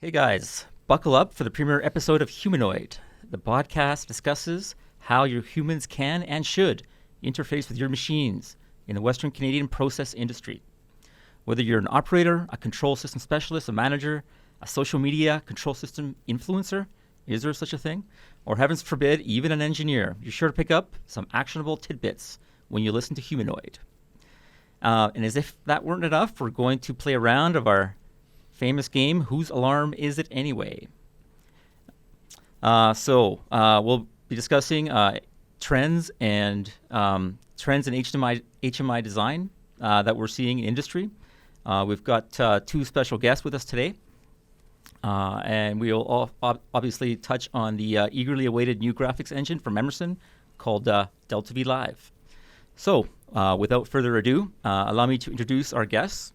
Hey guys, buckle up for the premiere episode of Humanoid. The podcast discusses how your humans can and should interface with your machines in the Western Canadian process industry. Whether you're an operator, a control system specialist, a manager, a social media control system influencer, is there such a thing? Or heavens forbid, even an engineer, you're sure to pick up some actionable tidbits when you listen to Humanoid. And as if that weren't enough, we're going to play a round of our famous game, Whose Alarm Is It Anyway? We'll be discussing trends and HMI design that we're seeing in industry. We've got two special guests with us today, and we'll obviously touch on the eagerly awaited new graphics engine from Emerson called Delta V Live. So, without further ado, allow me to introduce our guests.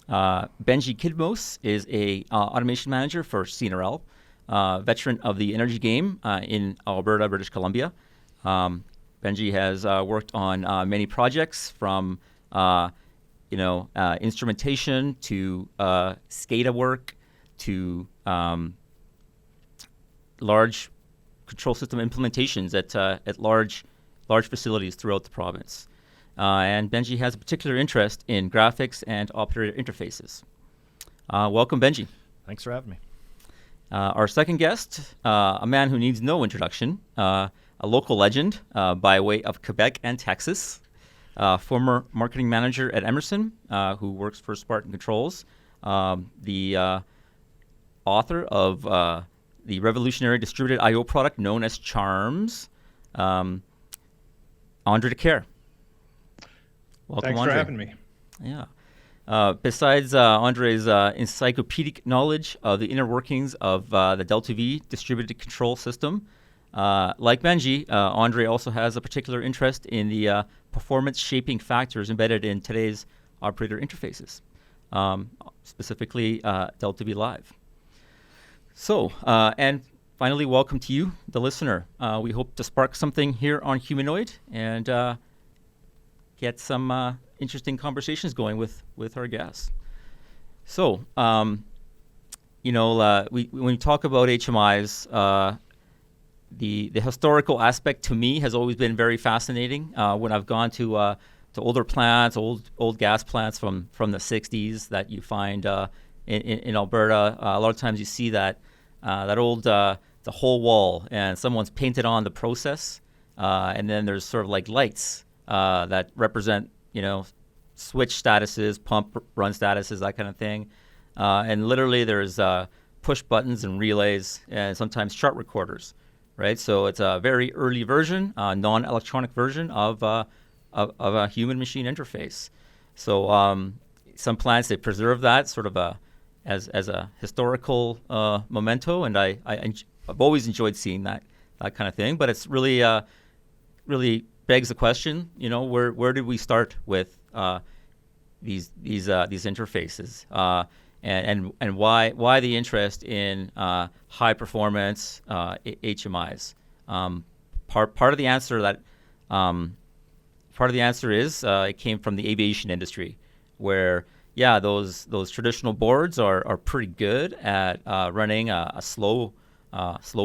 Benji Kidmos is a automation manager for CNRL, veteran of the energy game in Alberta, British Columbia. Benji has worked on many projects from instrumentation to SCADA work to large control system implementations at large facilities throughout the province. And Benji has a particular interest in graphics and operator interfaces. Welcome, Benji. Thanks for having me. Our second guest, a man who needs no introduction, a local legend by way of Quebec and Texas, former marketing manager at Emerson, who works for Spartan Controls, the author of the revolutionary distributed I/O product known as CHARMS, Andre Decaire. Welcome, Thanks Andre. for having me. Yeah. Besides Andre's encyclopedic knowledge of the inner workings of the Delta V distributed control system, like Benji, Andre also has a particular interest in the performance shaping factors embedded in today's operator interfaces, specifically Delta V Live. So, and finally, welcome to you, the listener. We hope to spark something here on Humanoid and get some interesting conversations going with our guests. So, when we talk about HMIs, the historical aspect to me has always been very fascinating. When I've gone to older plants, old gas plants from the 60s that you find in Alberta, a lot of times you see that old the whole wall and someone's painted on the process, and then there's sort of like lights that represent, switch statuses, pump run statuses, that kind of thing. And literally there's push buttons and relays and sometimes chart recorders, right? So it's a very early version, non-electronic version of a human-machine interface. So some plants, they preserve that sort of as a historical memento, and I've always enjoyed seeing that kind of thing. But it's really begs the question, where did we start with these interfaces, and why the interest in high performance HMIs? Part of the answer is it came from the aviation industry, where those traditional boards are pretty good at running a slow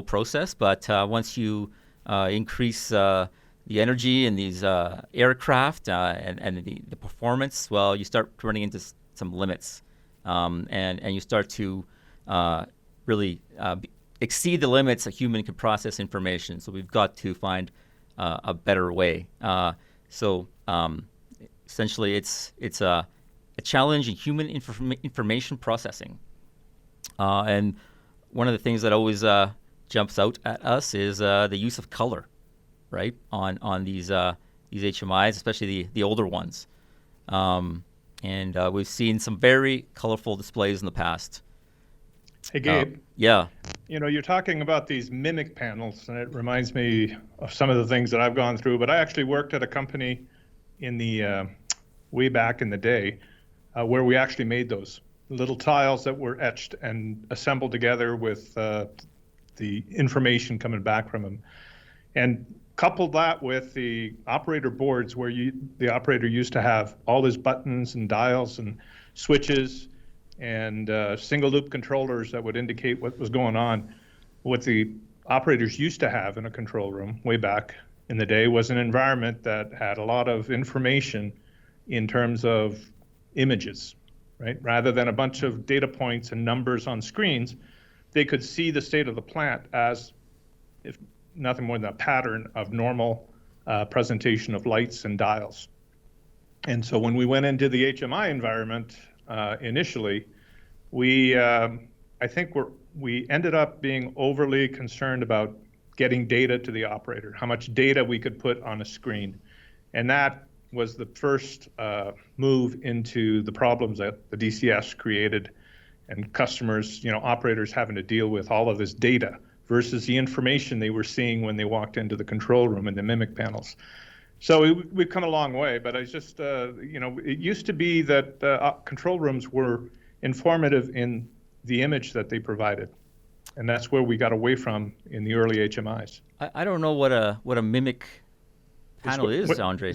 process, but once you increase the energy in these aircraft and the performance, well, you start running into some limits, and you start to really exceed the limits a human can process information. So we've got to find a better way. Essentially, it's a challenge in human information processing. And one of the things that always jumps out at us is the use of color, right, on these HMIs, especially the older ones. And we've seen some very colorful displays in the past. Hey, Gabe. Yeah. You're talking about these mimic panels, and it reminds me of some of the things that I've gone through. But I actually worked at a company in the way back in the day where we actually made those little tiles that were etched and assembled together with the information coming back from them. And coupled that with the operator boards where the operator used to have all his buttons and dials and switches, and single loop controllers that would indicate what was going on. What the operators used to have in a control room way back in the day was an environment that had a lot of information in terms of images, right? Rather than a bunch of data points and numbers on screens, they could see the state of the plant as, if nothing more than a pattern of normal presentation of lights and dials. And so when we went into the HMI environment initially, I think we ended up being overly concerned about getting data to the operator, how much data we could put on a screen. And that was the first move into the problems that the DCS created, and customers, operators having to deal with all of this data versus the information they were seeing when they walked into the control room and the MMIC panels. So we've come a long way, but I just, it used to be that control rooms were informative in the image that they provided. And that's where we got away from in the early HMIs. I don't know what a MMIC panel is, Andre.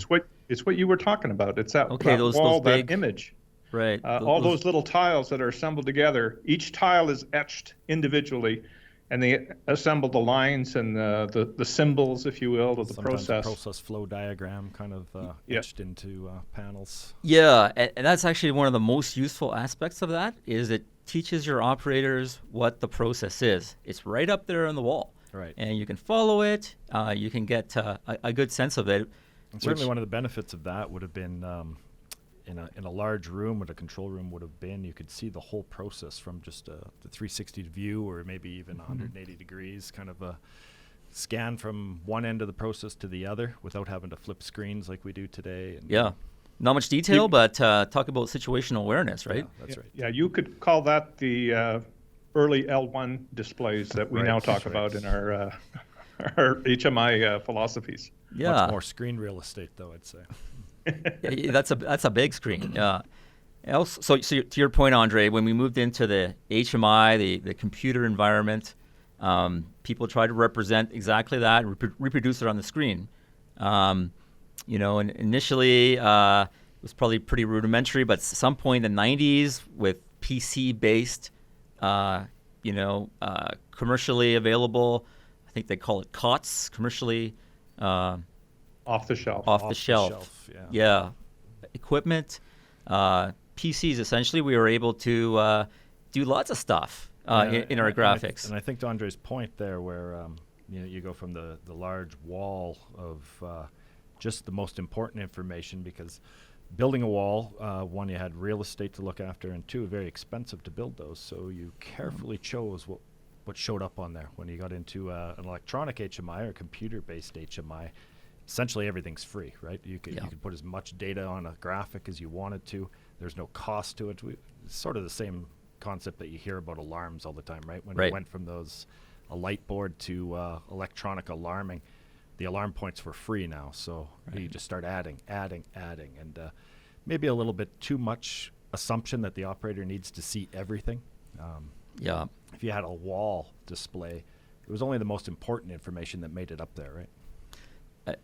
It's what you were talking about. It's that, okay, that those wall, big, that image. Right. All those little tiles that are assembled together. Each tile is etched individually, and they assemble the lines and the symbols, if you will, of the Sometimes process. a process flow diagram kind of etched into panels. Yeah, and that's actually one of the most useful aspects of that, is it teaches your operators what the process is. It's right up there on the wall. Right. And you can follow it. You can get a good sense of it. And certainly one of the benefits of that would have been in a large room, what a control room would have been, you could see the whole process from just the 360 view, or maybe even 180 degrees, kind of a scan from one end of the process to the other without having to flip screens like we do today. And Yeah. Not much detail, but talk about situational awareness, right? Yeah, that's right. Yeah, you could call that the early L1 displays that we Right, now talk right. about in our HMI philosophies. Yeah. Much more screen real estate, though, I'd say. Yeah, that's a big screen. Yeah. So to your point, Andre, when we moved into the HMI, the computer environment, people tried to represent exactly that and reproduce it on the screen. And initially it was probably pretty rudimentary, but at some point in the 90s, with PC-based, commercially available, I think they call it COTS, commercially Off the shelf. off the shelf. Yeah. Equipment, PCs, essentially, we were able to do lots of stuff in our graphics. And I think to Andre's point there, where you go from the large wall of just the most important information, because building a wall, one, you had real estate to look after, and two, very expensive to build those. So you carefully chose what showed up on there. When you got into an electronic HMI or computer-based HMI, essentially everything's free, right? You could put as much data on a graphic as you wanted to. There's no cost to it. It's sort of the same concept that you hear about alarms all the time, right? When you went from a light board to electronic alarming, the alarm points were free now. So you just start adding, and maybe a little bit too much assumption that the operator needs to see everything. Yeah. If you had a wall display, it was only the most important information that made it up there, right?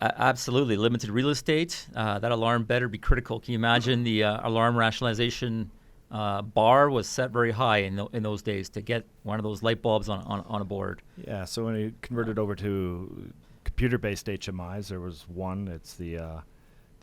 Absolutely. Limited real estate. That alarm better be critical. Can you imagine the alarm rationalization bar was set very high in those days to get one of those light bulbs on a board? Yeah, so when you converted over to computer-based HMIs, there was one, it's the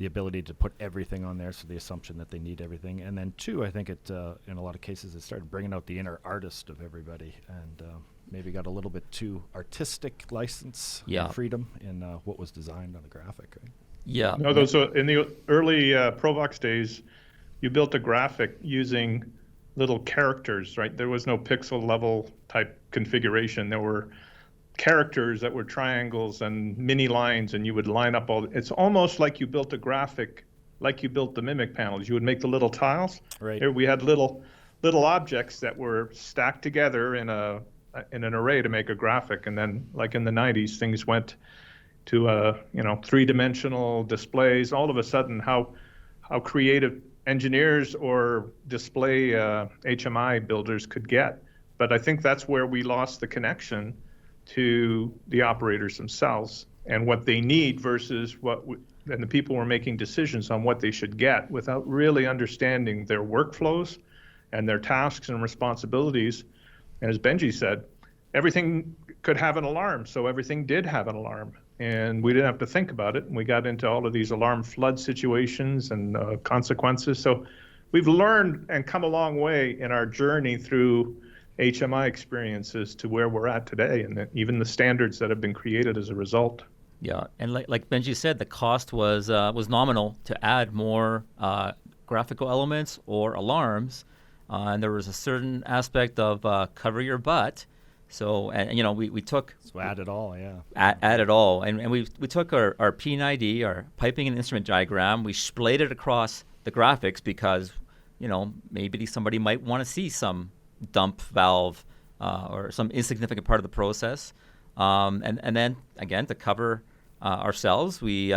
ability to put everything on there, so the assumption that they need everything. And then two, I think in a lot of cases, it started bringing out the inner artist of everybody, and maybe got a little bit too artistic license and freedom in what was designed on the graphic, right? Yeah. No, those in the early Provox days, you built a graphic using little characters, right? There was no pixel level type configuration. There were characters that were triangles and mini lines, and you would line up it's almost like you built a graphic, like you built the MMIC panels. You would make the little tiles. Right. Here we had little objects that were stacked together in an array to make a graphic. And then, like in the 90s, things went to three-dimensional displays. All of a sudden, how creative engineers or display HMI builders could get. But I think that's where we lost the connection to the operators themselves and what they need versus and the people were making decisions on what they should get without really understanding their workflows and their tasks and responsibilities. And as Benji said, everything could have an alarm, so everything did have an alarm. And we didn't have to think about it. And we got into all of these alarm flood situations and consequences. So we've learned and come a long way in our journey through HMI experiences to where we're at today, and even the standards that have been created as a result. Yeah, and like Benji said, the cost was nominal to add more graphical elements or alarms, and there was a certain aspect of cover your butt. So, and we took So add it all, yeah. add it all, and we took our P90, our piping and instrument diagram, we splayed it across the graphics because maybe somebody might want to see some dump valve or some insignificant part of the process, and then again to cover ourselves, we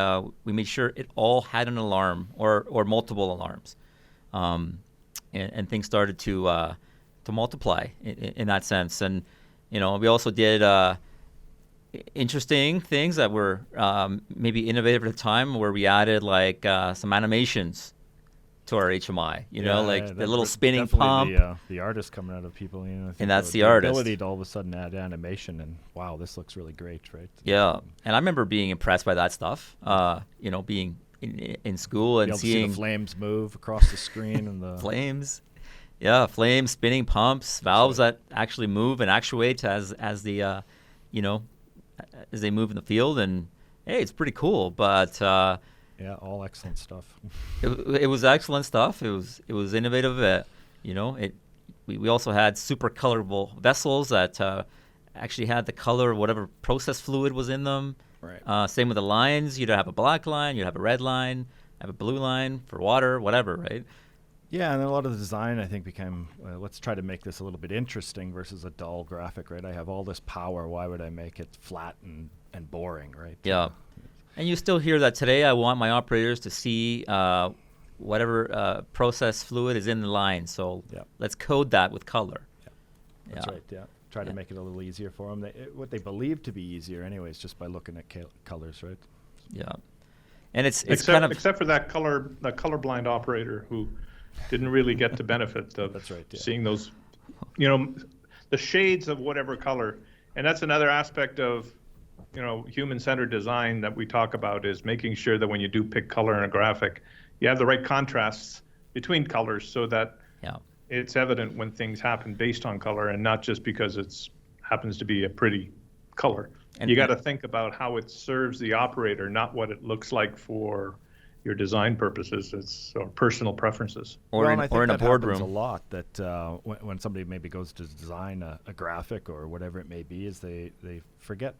made sure it all had an alarm or multiple alarms, and things started to multiply in that sense. And we also did interesting things that were maybe innovative at the time, where we added like some animations to our HMI, like the little spinning pump. The artist coming out of people, I think And that's the ability artist. to all of a sudden add animation, and wow, this looks really great, right? Yeah, and I remember being impressed by that stuff. Being in school Be and able to see seeing the flames move across the screen and the flames. Yeah, flames, spinning pumps, valves that actually move and actuate as they move in the field. And hey, it's pretty cool. But yeah, all excellent stuff. it was excellent stuff. It was innovative. We also had super colorable vessels that actually had the color of whatever process fluid was in them. Right. Same with the lines. You'd have a black line, you'd have a red line, have a blue line for water, whatever, right? Yeah, and then a lot of the design, I think, became, let's try to make this a little bit interesting versus a dull graphic, right? I have all this power. Why would I make it flat and boring, right? Yeah. And you still hear that today. I want my operators to see whatever process fluid is in the line. So let's code that with color. That's right, yeah. Try to make it a little easier for them. What they believe to be easier anyways, just by looking at colors, right? Yeah. And it's except for that colorblind operator who didn't really get the benefit of That's right, yeah. seeing those, the shades of whatever color. And that's another aspect of, human-centered design that we talk about, is making sure that when you do pick color in a graphic, you have the right contrasts between colors so that it's evident when things happen based on color and not just because it happens to be a pretty color. And you got to think about how it serves the operator, not what it looks like for your design purposes, or personal preferences. Or in a boardroom. Happens a lot that when somebody maybe goes to design a graphic or whatever it may be, is they forget,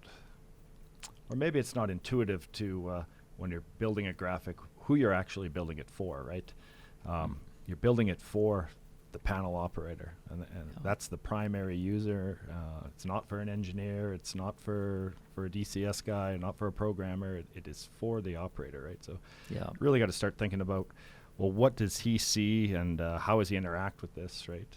or maybe it's not intuitive to when you're building a graphic who you're actually building it for, right? You're building it for the panel operator, and that's the primary user. It's not for an engineer, it's not for a DCS guy, not for a programmer. It is for the operator, right? So really got to start thinking about, well, what does he see, and how does he interact with this, right?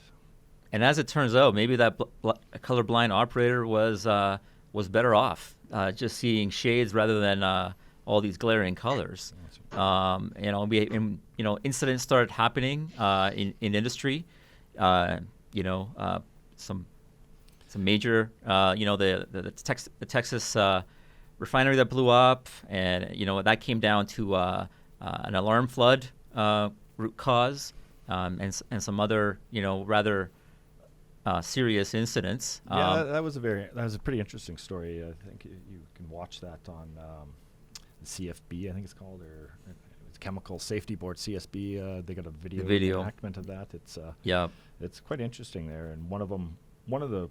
And as it turns out, maybe that colorblind operator was better off just seeing shades rather than all these glaring colors. Incidents started happening in industry. Some major, the Texas refinery that blew up, and that came down to an alarm flood root cause, and some other rather serious incidents. That was a pretty interesting story. I think you can watch that on the CFB, I think it's called, or it's Chemical Safety Board, CSB. They got a video enactment of that. It's quite interesting there. And one of the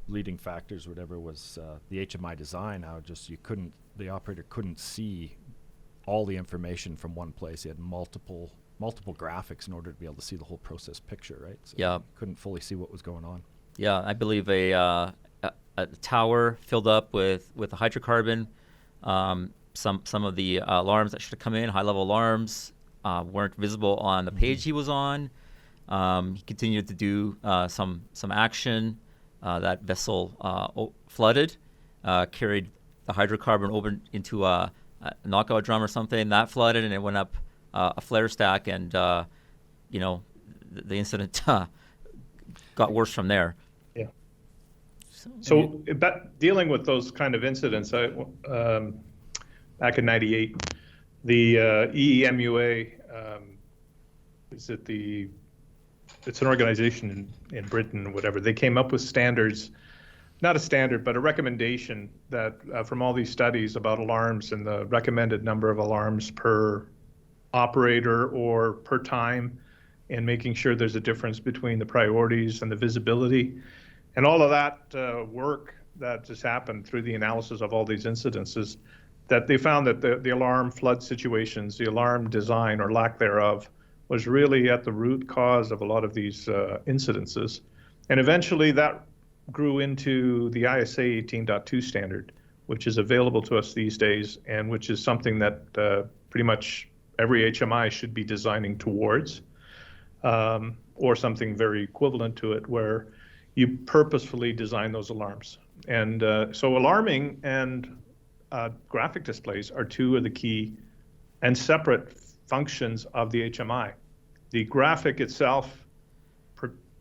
leading factors, whatever, was the HMI design. How just the operator couldn't see all the information from one place. He had multiple graphics in order to be able to see the whole process picture, right? So couldn't fully see what was going on. Yeah, I believe a tower filled up with a hydrocarbon. Some of the alarms that should have come in, high-level alarms, weren't visible on the page he was on. He continued to do some action. That vessel flooded, carried the hydrocarbon over into a knockout drum or something. That flooded, and it went up a flare stack, and the incident got worse from there. Yeah. So, So dealing with those kind of incidents, back in '98, the EEMUA, it's an organization in Britain or whatever. They came up with standards, not a standard, but a recommendation that from all these studies about alarms and the recommended number of alarms per operator or per time, and making sure there's a difference between the priorities and the visibility. And all of that work that has happened through the analysis of all these incidences, that they found that the alarm flood situations, the alarm design or lack thereof, was really at the root cause of a lot of these incidences. And eventually that grew into the ISA 18.2 standard, which is available to us these days, and which is something that pretty much every HMI should be designing towards, or something very equivalent to it, where you purposefully design those alarms. And so alarming and graphic displays are two of the key and separate functions of the HMI. The graphic itself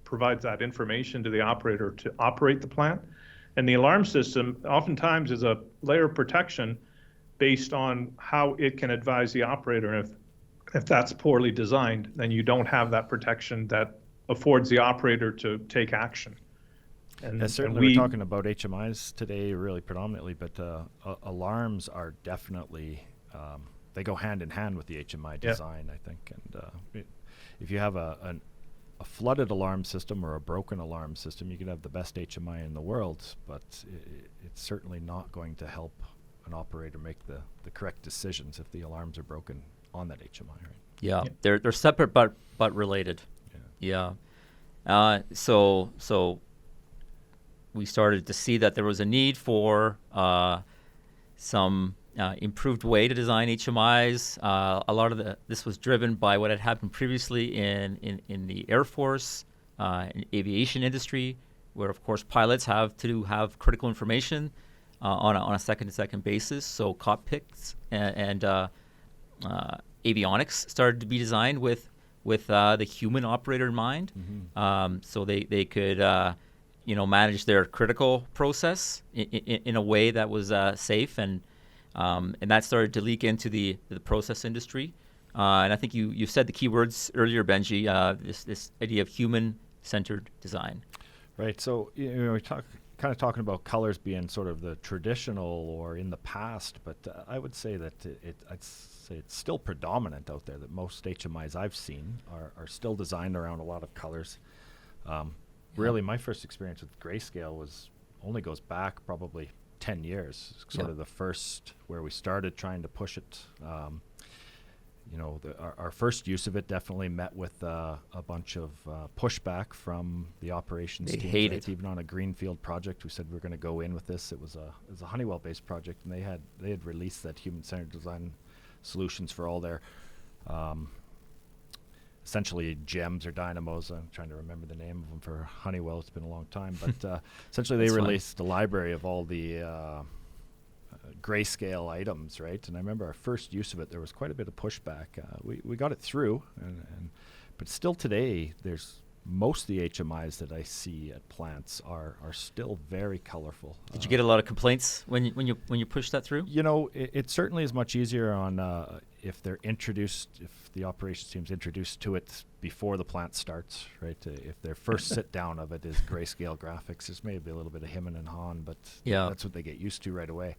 provides that information to the operator to operate the plant, and the alarm system oftentimes is a layer of protection based on how it can advise the operator. And if that's poorly designed, then you don't have that protection that affords the operator to take action. And certainly we're talking about HMIs today really predominantly, but alarms are definitely, they go hand in hand with the HMI design, I think. And if you have a flooded alarm system or a broken alarm system, you can have the best HMI in the world, but it's certainly not going to help an operator make the correct decisions if the alarms are broken on that HMI, right? Yeah, they're separate but related. Yeah. So we started to see that there was a need for some improved way to design HMIs. A lot of this was driven by what had happened previously in the Air Force, in aviation industry, where of course pilots have to have critical information on a second-to-second basis. So cockpits and avionics started to be designed with the human operator in mind, so they could manage their critical process in a way that was safe, and that started to leak into the process industry. And I think you said the key words earlier, Benji. This idea of human-centered design. Right. So we kind of talking about colors being sort of the traditional or in the past, but I would say that I'd say it's still predominant out there, that most HMIs I've seen are still designed around a lot of colors. Really, my first experience with grayscale only goes back probably 10 years. It's sort of the first where we started trying to push it. Our first use of it definitely met with a bunch of pushback from the operations team. They hate it. Even on a greenfield project, we said we're going to go in with this. It was a Honeywell-based project, and they had released that human-centered design solutions for all their essentially GEMs or dynamos. I'm trying to remember the name of them for Honeywell. It's been a long time, but essentially they released a library of all the grayscale items, right? And I remember our first use of it, there was quite a bit of pushback. We got it through, but still today, there's most of the HMIs that I see at plants are still very colorful. Did you get a lot of complaints when you pushed that through? It certainly is much easier on if the operations team's introduced to it before the plant starts, right? If their first sit down of it is grayscale graphics, there's maybe a little bit of him and han, but that's what they get used to right away.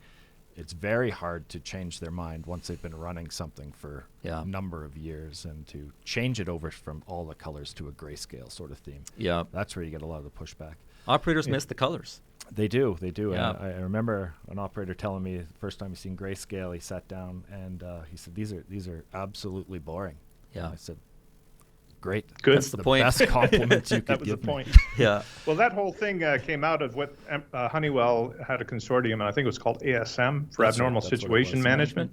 It's very hard to change their mind once they've been running something for a number of years, and to change it over from all the colors to a grayscale sort of theme. Yeah, that's where you get a lot of the pushback. Operators miss the colors. They do. Yeah. And I remember an operator telling me the first time he seen grayscale, he sat down and he said, "These are absolutely boring." Yeah. And I said, "Great, Good. That's the the point. best compliment you could That was give the me." point. Yeah. Well, that whole thing came out of what Honeywell had a consortium, and I think it was called ASM for That's right, Abnormal that's what it Situation was. Management.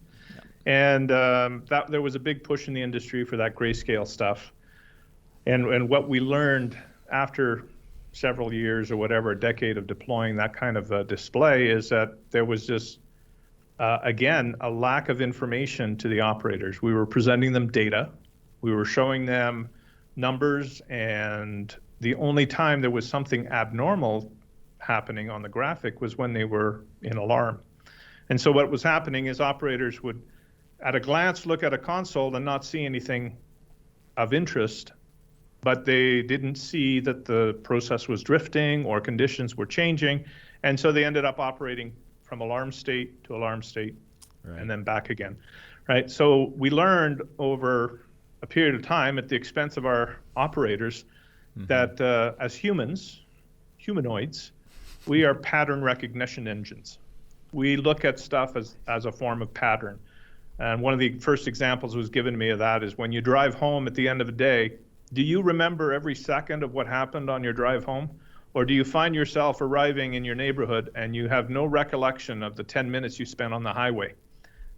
And that there was a big push in the industry for that grayscale stuff. And what we learned after several years or whatever, a decade of deploying that kind of display, is that there was just, again, a lack of information to the operators. We were presenting them data. We were showing them numbers and The only time there was something abnormal happening on the graphic was when they were in alarm. And so what was happening is operators would, at a glance, look at a console and not see anything of interest, but they didn't see that the process was drifting or conditions were changing. And so they ended up operating from alarm state to alarm state, Right. and then back again, right? So we learned over a period of time at the expense of our operators that as humanoids, we are pattern recognition engines. We look at stuff as a form of pattern. And one of the first examples was given to me of that is when you drive home at the end of the day, do you remember every second of what happened on your drive home? Or do you find yourself arriving in your neighborhood and you have no recollection of the 10 minutes you spent on the highway?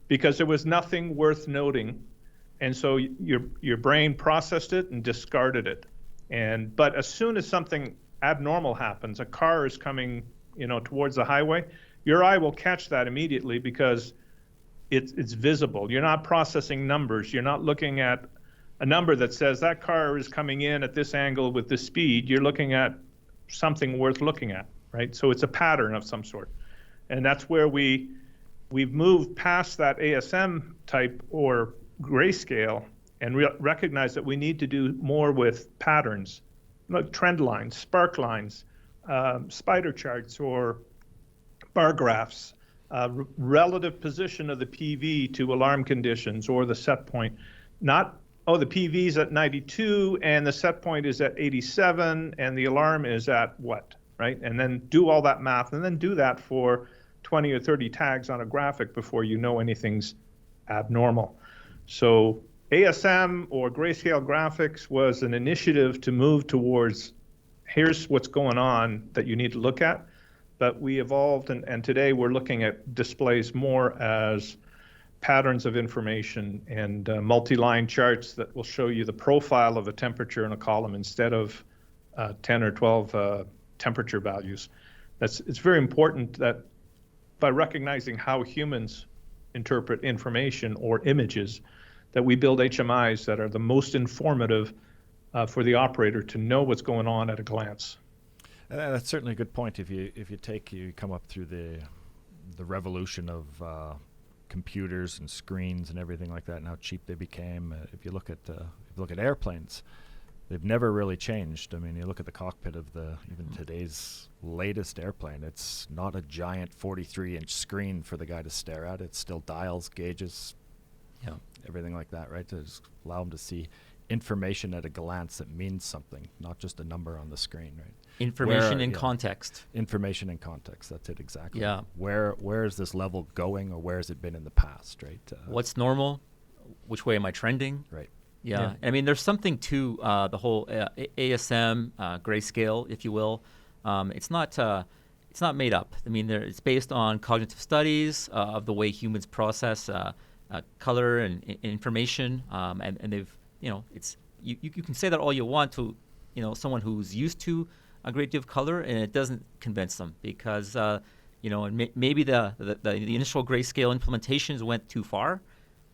Because there was nothing worth noting. And so your brain processed it and discarded it. But as soon as something abnormal happens, a car is coming, towards the highway, your eye will catch that immediately because it's visible. You're not processing numbers. You're not looking at a number that says that car is coming in at this angle with this speed. You're looking at something worth looking at, right? So it's a pattern of some sort. And that's where we've moved past that ASM type or grayscale and recognize that we need to do more with patterns, like trend lines, spark lines, spider charts, or bar graphs, relative position of the PV to alarm conditions or the set point. Not, the PV is at 92 and the set point is at 87 and the alarm is at what, right? And then do all that math and then do that for 20 or 30 tags on a graphic before you know anything's abnormal. So ASM or grayscale graphics was an initiative to move towards here's what's going on that you need to look at. But we evolved, and today we're looking at displays more as patterns of information and multi-line charts that will show you the profile of a temperature in a column instead of 10 or 12 temperature values. It's very important that by recognizing how humans interpret information or images, that we build HMIs that are the most informative for the operator to know what's going on at a glance. That's certainly a good point. If you come up through the revolution of computers and screens and everything like that, and how cheap they became. If you look at airplanes, they've never really changed. I mean, you look at the cockpit of even today's latest airplane. It's not a giant 43-inch screen for the guy to stare at. It's still dials, gauges, everything like that, right? To just allow them to see information at a glance that means something, not just a number on the screen, right? Information in context. Information in context. That's it exactly. Yeah. Where is this level going, or where has it been in the past, right? What's normal? Which way am I trending? Right. Yeah. I mean, there's something to the whole ASM grayscale, if you will. It's not made up. I mean, it's based on cognitive studies of the way humans process color and information, and they've, it's you can say that all you want to, someone who's used to a great deal of color, and it doesn't convince them because, and maybe the initial grayscale implementations went too far,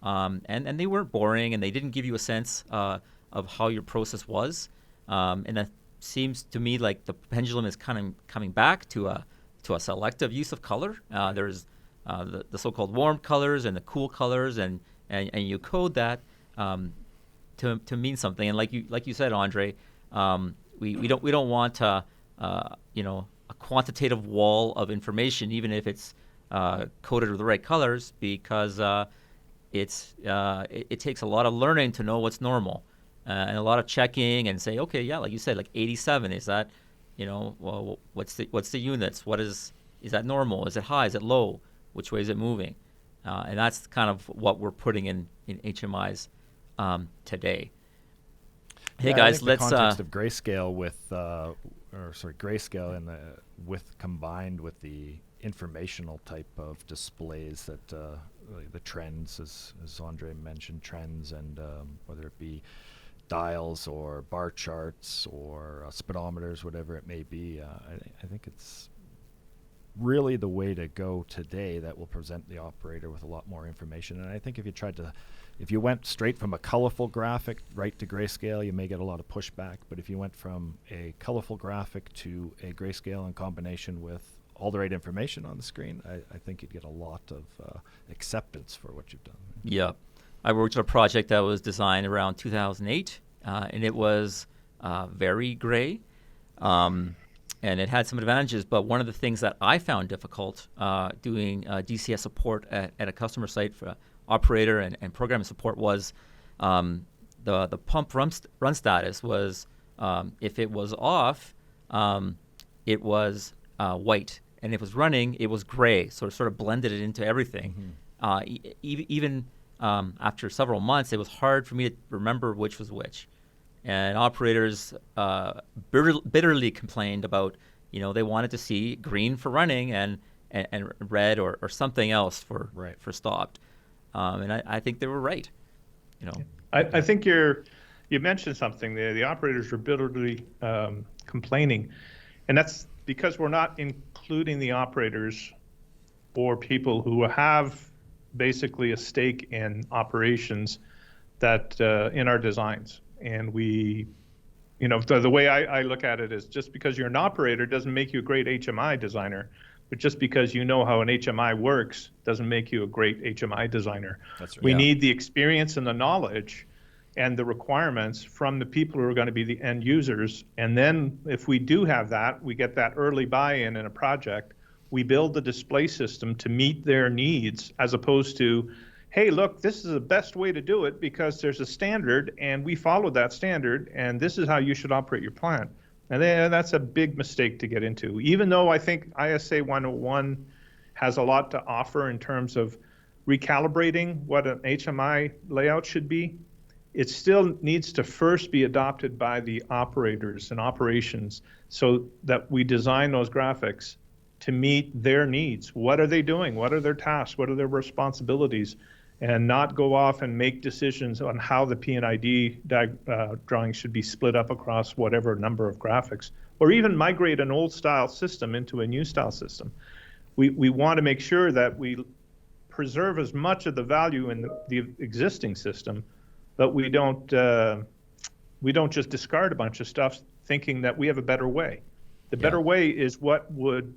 and they weren't boring, and they didn't give you a sense of how your process was, and that seems to me like the pendulum is kind of coming back to a selective use of color. There's the so-called warm colors and the cool colors, and you code that to mean something. And like you said, Andre, we don't want a quantitative wall of information, even if it's coded with the right colors, because it takes a lot of learning to know what's normal, and a lot of checking and say, okay, yeah, like you said, like 87, is that, well, what's the units? Is that normal? Is it high? Is it low? Which way is it moving? And that's kind of what we're putting in HMIs today. Hey guys, the let's context of grayscale combined with the informational type of displays that the trends, as Andre mentioned, trends, and whether it be dials or bar charts or speedometers, whatever it may be. I think it's really the way to go today that will present the operator with a lot more information. And I think if you tried to if you went straight from a colorful graphic right to grayscale, you may get a lot of pushback. But if you went from a colorful graphic to a grayscale in combination with all the right information on the screen, I think you'd get a lot of acceptance for what you've done. Yeah. I worked on a project that was designed around 2008, and it was very gray. And it had some advantages, but one of the things that I found difficult doing DCS support at a customer site for operator and programming support was the pump run status was, if it was off, it was white, and if it was running, it was gray, so it sort of blended it into everything. Even after several months, it was hard for me to remember which was which. And operators bitterly complained about, they wanted to see green for running and red or something else for stopped. And I think they were right. I think you mentioned something there. The operators were bitterly complaining, and that's because we're not including the operators or people who have basically a stake in operations that in our designs. And we, the way I look at it is, just because you're an operator doesn't make you a great HMI designer, but just because you know how an HMI works doesn't make you a great HMI designer. That's right. We need the experience and the knowledge and the requirements from the people who are going to be the end users. And then if we do have that, we get that early buy-in in a project, we build the display system to meet their needs, as opposed to, hey, look, this is the best way to do it because there's a standard and we followed that standard and this is how you should operate your plant. And that's a big mistake to get into. Even though I think ISA 101 has a lot to offer in terms of recalibrating what an HMI layout should be, it still needs to first be adopted by the operators and operations so that we design those graphics to meet their needs. What are they doing? What are their tasks? What are their responsibilities? And not go off and make decisions on how the P&ID drawing should be split up across whatever number of graphics, or even migrate an old style system into a new style system. We want to make sure that we preserve as much of the value in the existing system, but we don't just discard a bunch of stuff thinking that we have a better way. The better way is what would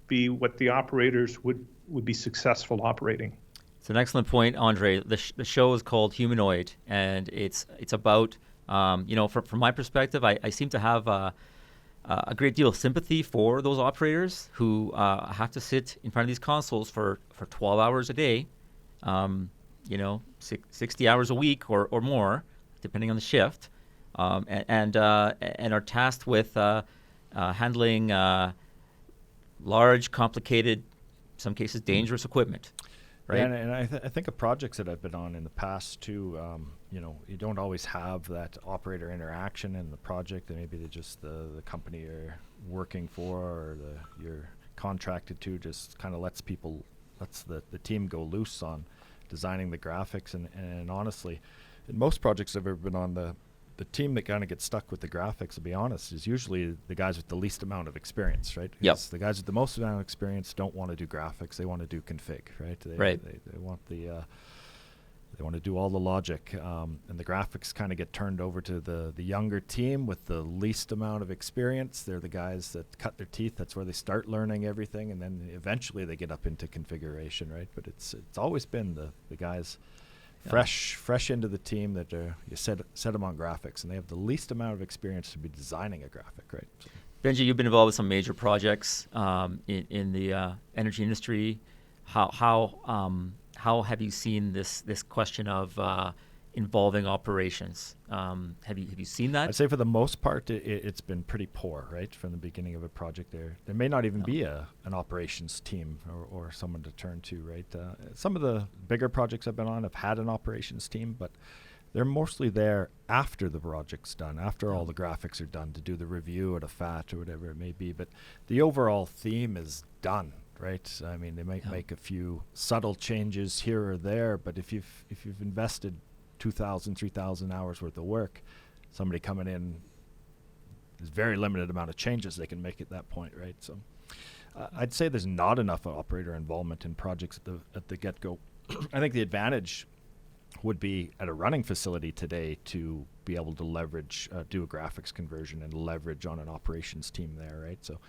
be what the operators would be successful operating. It's an excellent point, Andre. The show is called Humanoid, and it's about, from my perspective, I seem to have a great deal of sympathy for those operators who have to sit in front of these consoles for 12 hours a day, 60 hours a week or more, depending on the shift, and are tasked with handling large, complicated, in some cases dangerous equipment. Right. Yeah, and I think of projects that I've been on in the past too. You don't always have that operator interaction in the project, and maybe just the company you're working for or you're contracted to just kind of lets the team go loose on designing the graphics. And honestly, in most projects I've ever been on, the team that kind of gets stuck with the graphics, to be honest, is usually the guys with the least amount of experience, right? Yep. The guys with the most amount of experience don't want to do graphics; they want to do config, right? They want they want to do all the logic, and the graphics kind of get turned over to the younger team with the least amount of experience. They're the guys that cut their teeth. That's where they start learning everything, and then eventually they get up into configuration, right? But it's always been the guys. Fresh into the team that you set them on graphics, and they have the least amount of experience to be designing a graphic, right? So. Benji, you've been involved with some major projects in the energy industry. How have you seen this question of involving operations? Have you seen that? I'd say for the most part, it's been pretty poor, right? From the beginning of a project, there may not even be an operations team or someone to turn to, right? Some of the bigger projects I've been on have had an operations team, but they're mostly there after the project's done, after all the graphics are done, to do the review at a FAT or whatever it may be. But the overall theme is done, right? I mean, they might make a few subtle changes here or there, but if you've invested 2,000, 3,000 hours worth of work, somebody coming in, there's very limited amount of changes they can make at that point, right? So I'd say there's not enough operator involvement in projects at the get-go. I think the advantage would be at a running facility today to be able to leverage, do a graphics conversion and leverage on an operations team there, right? So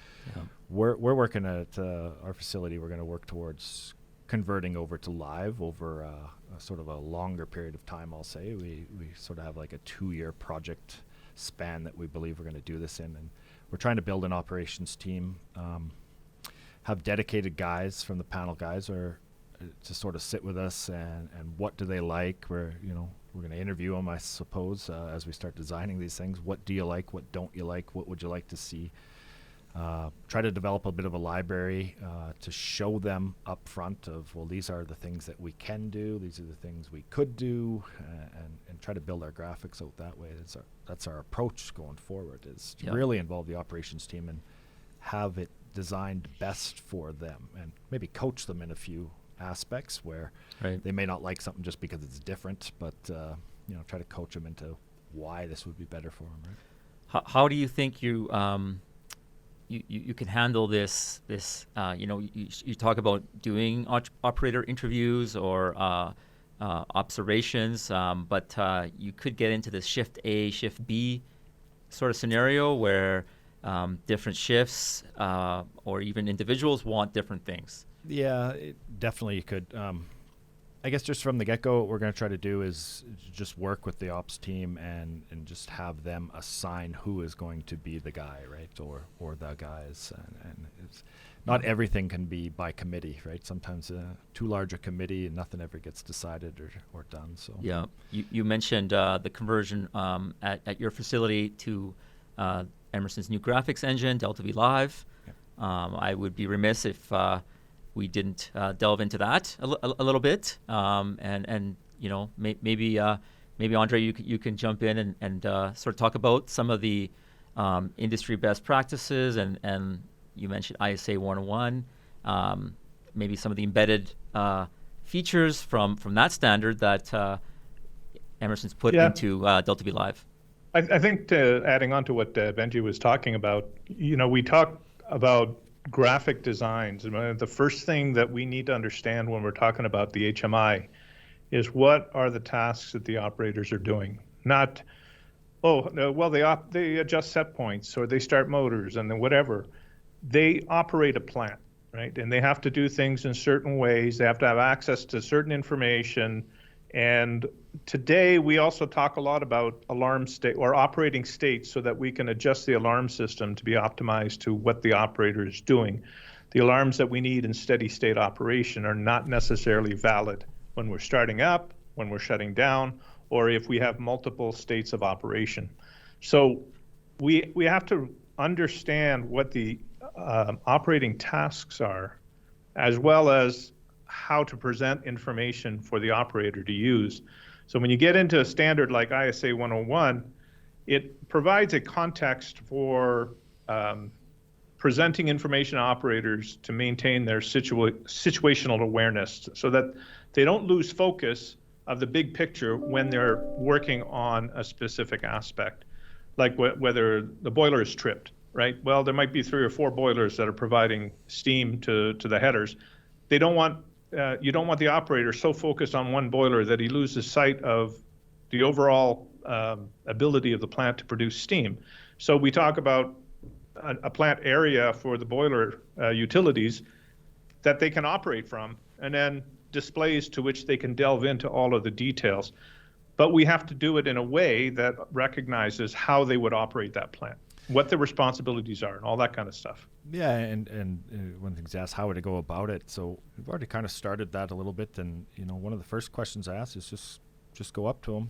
we're working at our facility. We're going to work towards converting over to live over a sort of a longer period of time, I'll say. We sort of have like a 2-year project span that we believe we're going to do this in, and we're trying to build an operations team, have dedicated guys from the panel guys or to sort of sit with us and what do they like. We're going to interview them, I suppose, as we start designing these things. What do you like? What don't you like? What would you like to see? Try to develop a bit of a library to show them up front of, well, these are the things that we can do, these are the things we could do, and try to build our graphics out that way. That's our approach going forward, is to really involve the operations team and have it designed best for them, and maybe coach them in a few aspects where they may not like something just because it's different, but try to coach them into why this would be better for them, right? How do you think you can handle this? You talk about doing operator interviews or observations, but you could get into this shift A, shift B sort of scenario where different shifts or even individuals want different things. Yeah, definitely you could. I guess just from the get-go, what we're going to try to do is just work with the ops team and just have them assign who is going to be the guy, right, or the guys. And it's not everything can be by committee, right? Sometimes too large a committee and nothing ever gets decided or done. So yeah, you mentioned the conversion at your facility to Emerson's new graphics engine, Delta V Live. Yep. I would be remiss if we didn't delve into that a little bit, and maybe Andre, you can jump in and sort of talk about some of the industry best practices, and you mentioned ISA 101, maybe some of the embedded features from that standard that Emerson's put into Delta V Live. I think adding on to what Benji was talking about, we talk about graphic designs, and the first thing that we need to understand when we're talking about the HMI is what are the tasks that the operators are doing. Not, they adjust set points or they start motors and then whatever. They operate a plant, right? And they have to do things in certain ways. They have to have access to certain information. And today we also talk a lot about alarm state or operating states so that we can adjust the alarm system to be optimized to what the operator is doing. The alarms that we need in steady state operation are not necessarily valid when we're starting up, when we're shutting down, or if we have multiple states of operation. So we have to understand what the operating tasks are, as well as how to present information for the operator to use. So when you get into a standard like ISA 101, it provides a context for presenting information to operators to maintain their situational awareness so that they don't lose focus of the big picture when they're working on a specific aspect, like whether the boiler is tripped, right? Well, there might be 3 or 4 boilers that are providing steam to the headers. You don't want the operator so focused on one boiler that he loses sight of the overall ability of the plant to produce steam. So we talk about a plant area for the boiler utilities that they can operate from, and then displays to which they can delve into all of the details. But we have to do it in a way that recognizes how they would operate that plant, what the responsibilities are, and all that kind of stuff. Yeah, and one thing's asked, how would I go about it? So we've already kind of started that a little bit, and one of the first questions I ask is just go up to them,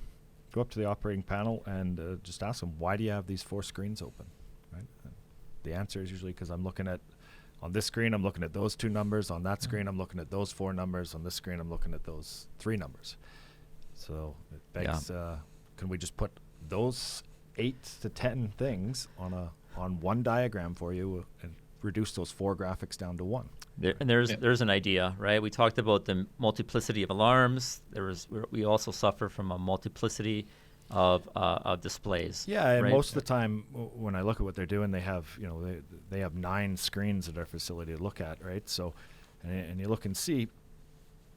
go up to the operating panel, and just ask them, why do you have these 4 screens open? Right? And the answer is usually because I'm looking at, on this screen I'm looking at those 2 numbers, on that screen I'm looking at those 4 numbers, on this screen I'm looking at those 3 numbers. So it begs, can we just put those 8 to 10 things on one diagram for you and reduce those 4 graphics down to 1? There's an idea, right? We talked about the multiplicity of alarms. We also suffer from a multiplicity of displays. Yeah, and right? most of the time when I look at what they're doing, they have they have 9 screens at our facility to look at, right? So, and you look and see,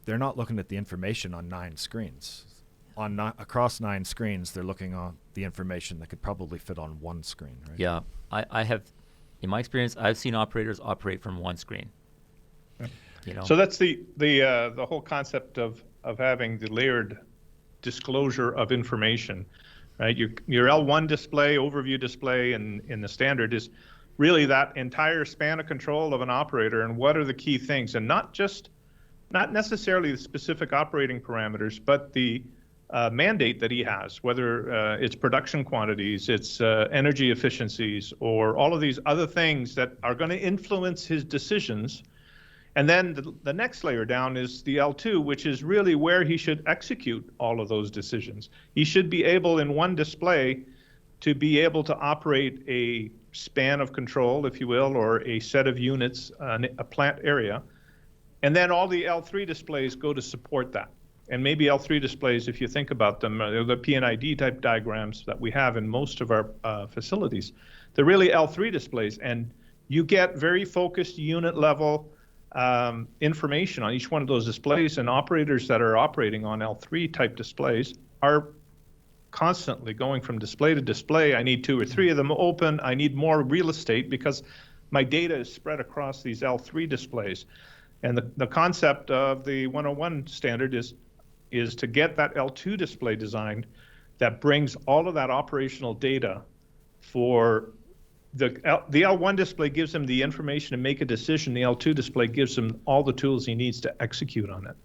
they're not looking at the information on 9 screens. across 9 screens, they're looking on the information that could probably fit on one screen, right? Yeah, I have, in my experience, I've seen operators operate from one screen. You know? So that's the whole concept of having the layered disclosure of information, right? Your L1 display, overview display in the standard is really that entire span of control of an operator and what are the key things, and not necessarily the specific operating parameters, but the mandate that he has, whether it's production quantities, it's energy efficiencies, or all of these other things that are going to influence his decisions. And then the next layer down is the L2, which is really where he should execute all of those decisions. He should be able in one display to be able to operate a span of control, if you will, or a set of units, a plant area. And then all the L3 displays go to support that. And maybe L3 displays, if you think about them, the PNID type diagrams that we have in most of our facilities, they're really L3 displays. And you get very focused unit level information on each one of those displays, and operators that are operating on L3 type displays are constantly going from display to display. I need 2 or 3 of them open. I need more real estate because my data is spread across these L3 displays. And the concept of the 101 standard is to get that L2 display designed that brings all of that operational data for the L1 display gives him the information to make a decision. The L2 display gives him all the tools he needs to execute on it.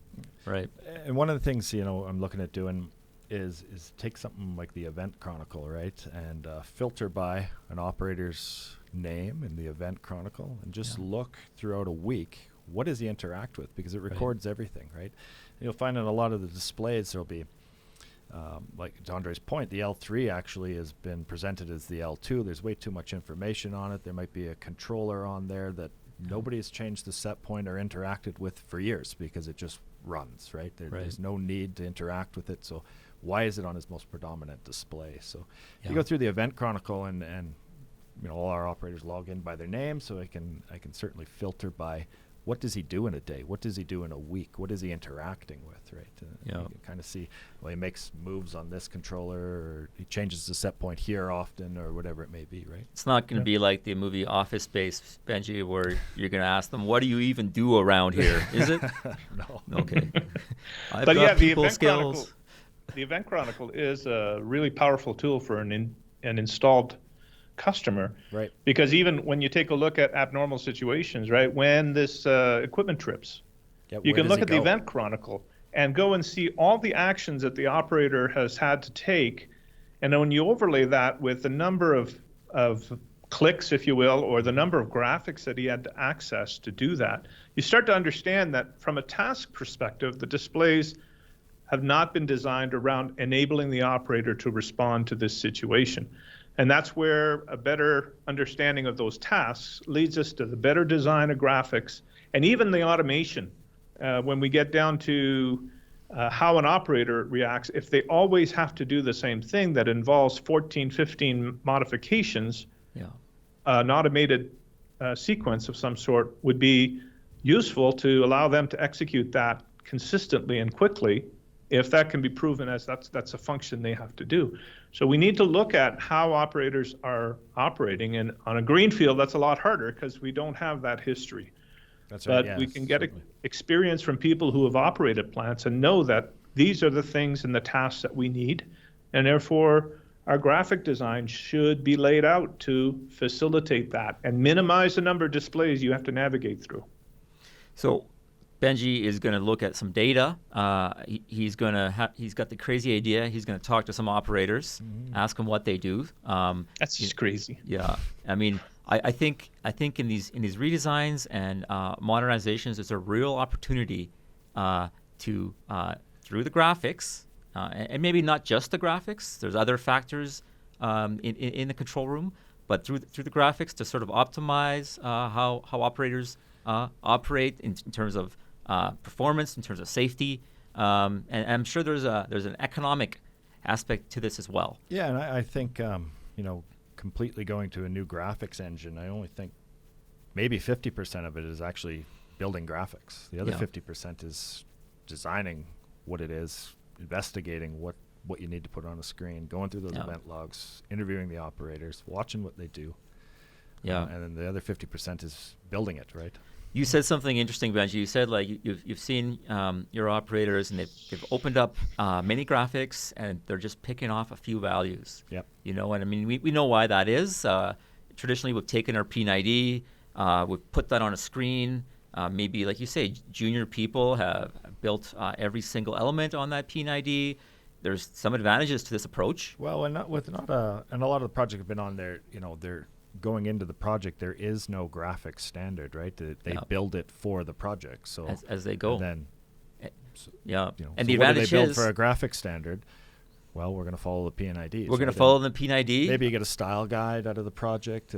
Right. And one of the things, I'm looking at doing is take something like the event chronicle, right, and filter by an operator's name in the event chronicle and just look throughout a week, what does he interact with? Because it records everything, right? You'll find in a lot of the displays there'll be, like to Andre's point, the L3 actually has been presented as the L2. There's way too much information on it. There might be a controller on there that nobody has changed the set point or interacted with for years because it just runs, right? There's no need to interact with it. So why is it on his most predominant display? So you go through the event chronicle and all our operators log in by their name, so I can certainly filter by what does he do in a day? What does he do in a week? What is he interacting with, right? You can kind of see, he makes moves on this controller, or he changes the set point here often, or whatever it may be, right? It's not going to be like the movie Office Space, Benji, where you're going to ask them, what do you even do around here? Is it? No. Okay. I've But got the people event skills. chronicle, the event chronicle is a really powerful tool for an installed customer, right? Because even when you take a look at abnormal situations, right, when this equipment trips, you can look at the event chronicle and go and see all the actions that the operator has had to take, and then when you overlay that with the number of clicks, if you will, or the number of graphics that he had to access to do that, you start to understand that from a task perspective, the displays have not been designed around enabling the operator to respond to this situation. And that's where a better understanding of those tasks leads us to the better design of graphics and even the automation. When we get down to how an operator reacts, if they always have to do the same thing that involves 14, 15 modifications, an automated sequence of some sort would be useful to allow them to execute that consistently and quickly, if that can be proven as that's a function they have to do. So we need to look at how operators are operating, and on a greenfield, that's a lot harder because we don't have that history. That's right. But we can get experience from people who have operated plants and know that these are the things and the tasks that we need, and therefore our graphic design should be laid out to facilitate that and minimize the number of displays you have to navigate through. So Benji is going to look at some data. He's got the crazy idea. He's going to talk to some operators, ask them what they do. That's just crazy. Yeah, I mean, I think in these redesigns and modernizations, there's a real opportunity to through the graphics, and maybe not just the graphics. There's other factors in the control room, but through the graphics to sort of optimize how operators operate in terms of performance, in terms of safety, and I'm sure there's an economic aspect to this as well. Yeah, and I think completely going to a new graphics engine, I only think maybe 50% of it is actually building graphics. The other 50% is designing what it is investigating what you need to put on a screen, going through those Yeah. event logs, interviewing the operators, watching what they do. Yeah. And then the other 50% is building it, right? You said something interesting, Benji. You said like you've seen your operators and they've opened up mini graphics and they're just picking off a few values. Yep. You know, and I mean we know why that is. Traditionally, we've taken our P90, we've put that on a screen. Maybe like you say, junior people have built every single element on that P90. There's some advantages to this approach. Well, and a lot of the projects have been on there. You know, they're going into the project. There is no graphics standard, right? They Yeah. build it for the project. So As they go. and then Yeah. you know, And so the what do advantage they build is for a graphic standard? Well, we're going to follow the PNIDs. we're going to right? follow And the P90. maybe you get a style guide out of the project.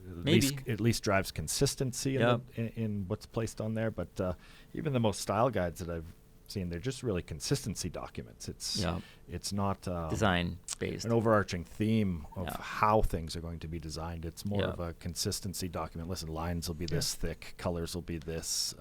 Maybe. At least drives consistency in, Yeah. in what's placed on there. But even the most style guides that I've seen, they're just really consistency documents. It's not Design based. an overarching theme of Yeah. how things are going to be designed. It's more Yeah. of a consistency document. Listen, lines will be this thick, colors will be this.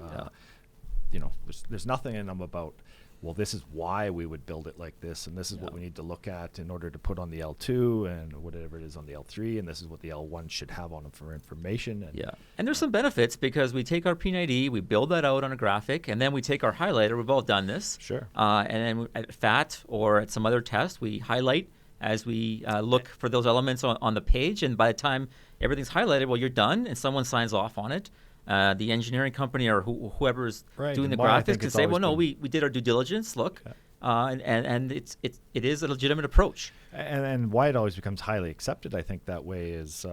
You know, there's nothing in them about, well, this is why we would build it like this, and this is what Yeah. we need to look at in order to put on the L2 and whatever it is on the L3, and this is what the L1 should have on them for information. And Yeah, and there's some benefits because we take our P90, we build that out on a graphic, and then we take our highlighter. We've all done this. Sure. And then at FAT or at some other test, we highlight as we look for those elements on the page. And by the time everything's highlighted, well, you're done, and someone signs off on it. The engineering company or whoever is Right, doing and the why I graphics think can it's say, always well, no, been- we did our due diligence. Look, and it is a legitimate approach. And why it always becomes highly accepted, I think, that way is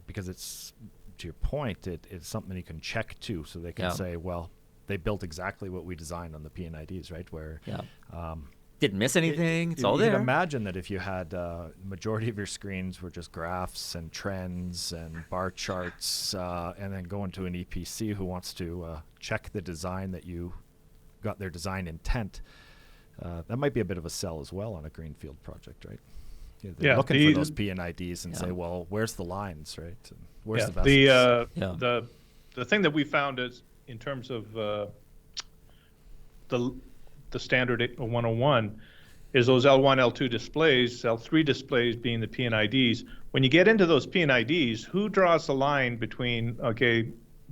because it's, to your point, it's something you can check to, so they can Yeah. say, well, they built exactly what we designed on the PNIDs, right? Where Yeah. Didn't miss anything. It's you all can there. imagine that if you had majority of your screens were just graphs and trends and bar charts, and then go into an EPC who wants to check the design that you got their design intent, that might be a bit of a sell as well on a greenfield project, right? They're Yeah, looking for those PNIDs and Yeah. say, well, where's the lines, right? And where's Yeah, the vessels? Yeah. the thing that we found is in terms of the standard 101 is those L1, L2 displays, L3 displays being the PNIDs. When you get into those PNIDs, who draws the line between, okay,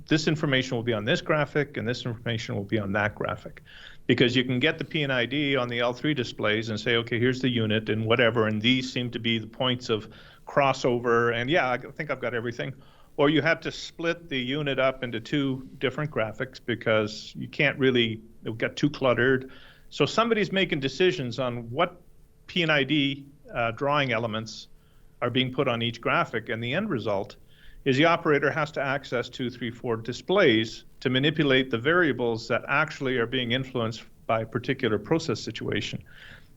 this information will be on this graphic and this information will be on that graphic? Because you can get the PNID on the L3 displays and say, okay, here's the unit and whatever, and these seem to be the points of crossover, and yeah, I think I've got everything. Or you have to split the unit up into two different graphics because you can't really, it'll get too cluttered. So somebody's making decisions on what PNID drawing elements are being put on each graphic, and the end result is the operator has to access 2, 3, 4 displays to manipulate the variables that actually are being influenced by a particular process situation,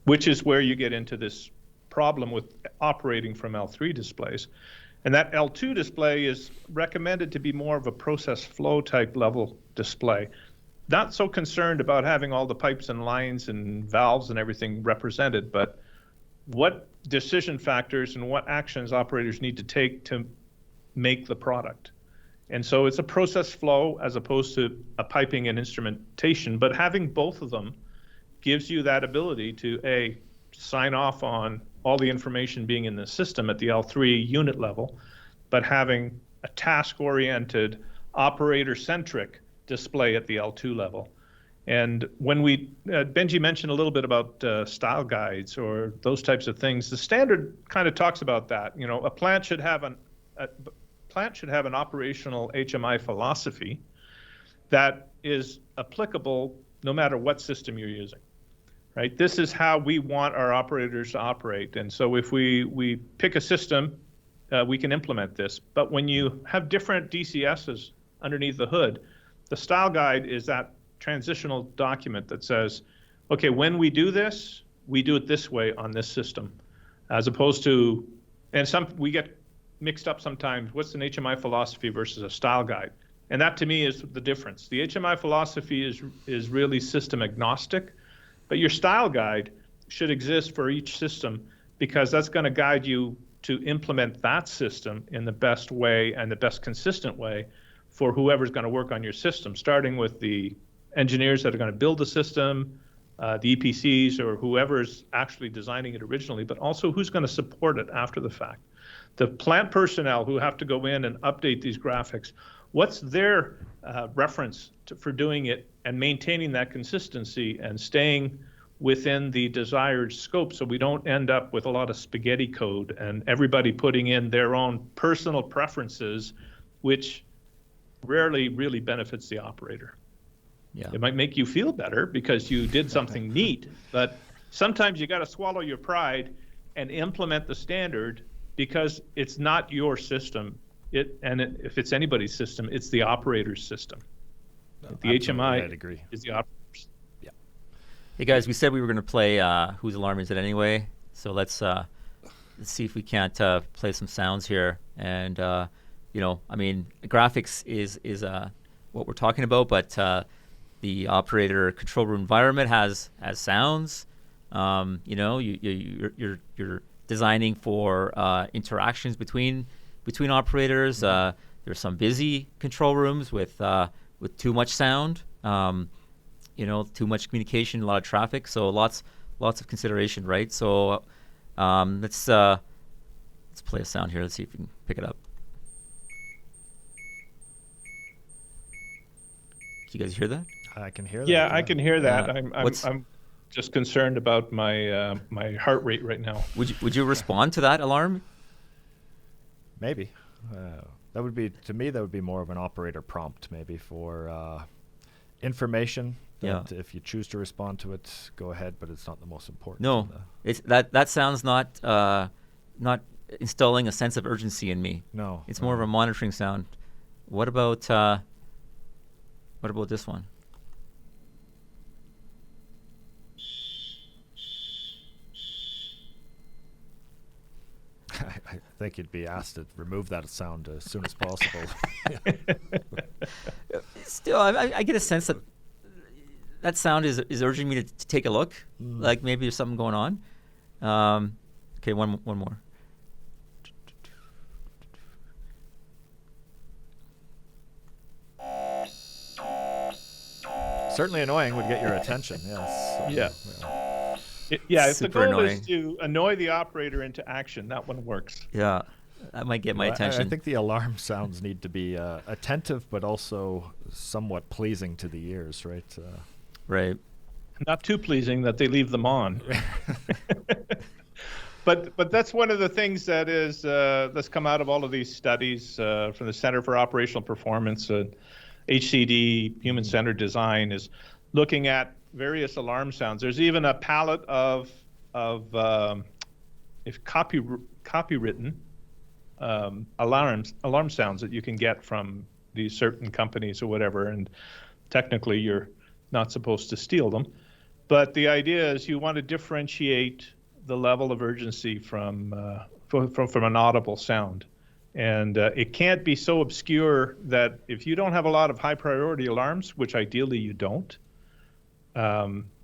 which is where you get into this problem with operating from L3 displays. And that L2 display is recommended to be more of a process flow type level display. Not so concerned about having all the pipes and lines and valves and everything represented, but what decision factors and what actions operators need to take to make the product. And so it's a process flow as opposed to a piping and instrumentation, but having both of them gives you that ability to sign off on all the information being in the system at the L3 unit level, but having a task-oriented, operator-centric display at the L2 level. And when Benji mentioned a little bit about style guides or those types of things, the standard kind of talks about that. You know, a plant should have an operational HMI philosophy that is applicable no matter what system you're using, right? This is how we want our operators to operate. And so if we pick a system, we can implement this. But when you have different DCSs underneath the hood, the style guide is that transitional document that says, okay, when we do this, we do it this way on this system, as opposed to, and we get mixed up sometimes, what's an HMI philosophy versus a style guide? And that to me is the difference. The HMI philosophy is really system agnostic, but your style guide should exist for each system because that's going to guide you to implement that system in the best way and the best consistent way for whoever's going to work on your system, starting with the engineers that are going to build the system, the EPCs or whoever's actually designing it originally, but also who's going to support it after the fact. The plant personnel who have to go in and update these graphics, what's their reference for doing it and maintaining that consistency and staying within the desired scope so we don't end up with a lot of spaghetti code and everybody putting in their own personal preferences, which rarely really benefits the operator. Yeah. It might make you feel better because you did something neat, but sometimes you got to swallow your pride and implement the standard because it's not your system. If it's anybody's system, it's the operator's system. The HMI I'd agree. is the operator's. Hey guys, we said we were going to play Whose Alarm Is It Anyway? So let's see if we can't play some sounds here. And I mean, graphics is what we're talking about, but the operator control room environment has sounds. You're designing for interactions between operators. There's some busy control rooms with too much sound. Too much communication, a lot of traffic. So lots of consideration, right? So let's play a sound here. Let's see if we can pick it up. Do you guys hear that? I can hear that. Yeah, I can hear that. What's- I'm just concerned about my my heart rate right now. Would you respond to that alarm? Maybe. That would be, to me, that would be more of an operator prompt, maybe, for information. That if you choose to respond to it, go ahead, but it's not the most important. No, it's that sounds not installing a sense of urgency in me. No. It's more of a monitoring sound. What about this one? I think you'd be asked to remove that sound as soon as possible. Still, I get a sense that sound is urging me to take a look. Like maybe there's something going on. Okay, one more. Certainly annoying would get your attention, yes. Yeah. If the Super goal annoying. is to annoy the operator into action, that one works. Yeah, that might get my Well, attention. I think the alarm sounds need to be attentive, but also somewhat pleasing to the ears, right? Right. Not too pleasing that they leave them on. But that's one of the things that is that's come out of all of these studies from the Center for Operational Performance, HCD, Human-Centered Design, is looking at various alarm sounds. There's even a palette of if copywritten alarm sounds that you can get from these certain companies or whatever, and technically you're not supposed to steal them. But the idea is you want to differentiate the level of urgency from an audible sound. And it can't be so obscure that if you don't have a lot of high priority alarms, which ideally you don't,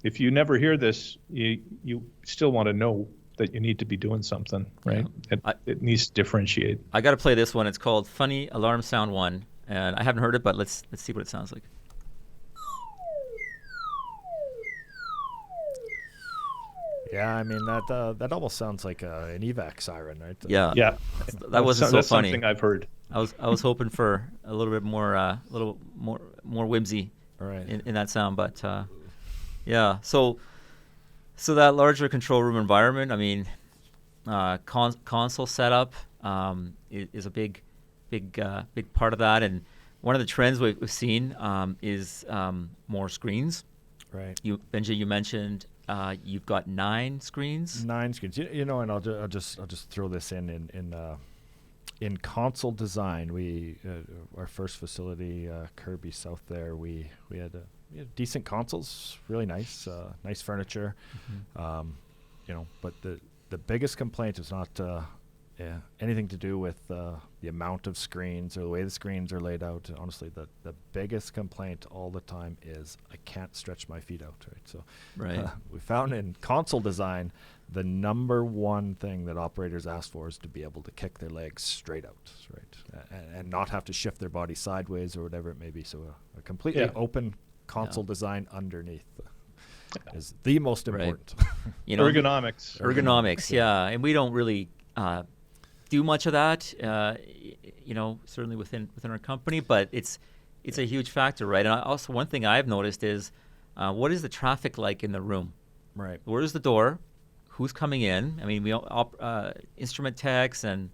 if you never hear this, you still want to know that you need to be doing something, right? Yeah. It needs to differentiate. I got to play this one. It's called Funny Alarm Sound 1, and I haven't heard it, but let's see what it sounds like. Yeah, I mean that almost sounds like an evac siren, right? Yeah. Yeah, That wasn't so that's funny. something I've heard. I was hoping for a little bit more, more whimsy All right. in that sound, but yeah. So that larger control room environment. I mean, console setup is a big part of that, and one of the trends we've seen is more screens. Right. Benji, you mentioned you've got 9 screens. 9 screens. And I'll just throw this in console design. We our first facility, Kirby South there, we had decent consoles, really nice, nice furniture. But the biggest complaint is not anything to do with the amount of screens or the way the screens are laid out. Honestly, the biggest complaint all the time is I can't stretch my feet out. Right. So Right. we found in console design, the number one thing that operators ask for is to be able to kick their legs straight out, right, and not have to shift their body sideways or whatever it may be. So a completely Yeah. open console design underneath. is the most Right. important. You know, Ergonomics. ergonomics, yeah, and we don't really do much of that, you know, certainly within our company, but it's a huge factor, right? And also, one thing I've noticed is what is the traffic like in the room? Right. Where's the door? Who's coming in? I mean, instrument techs and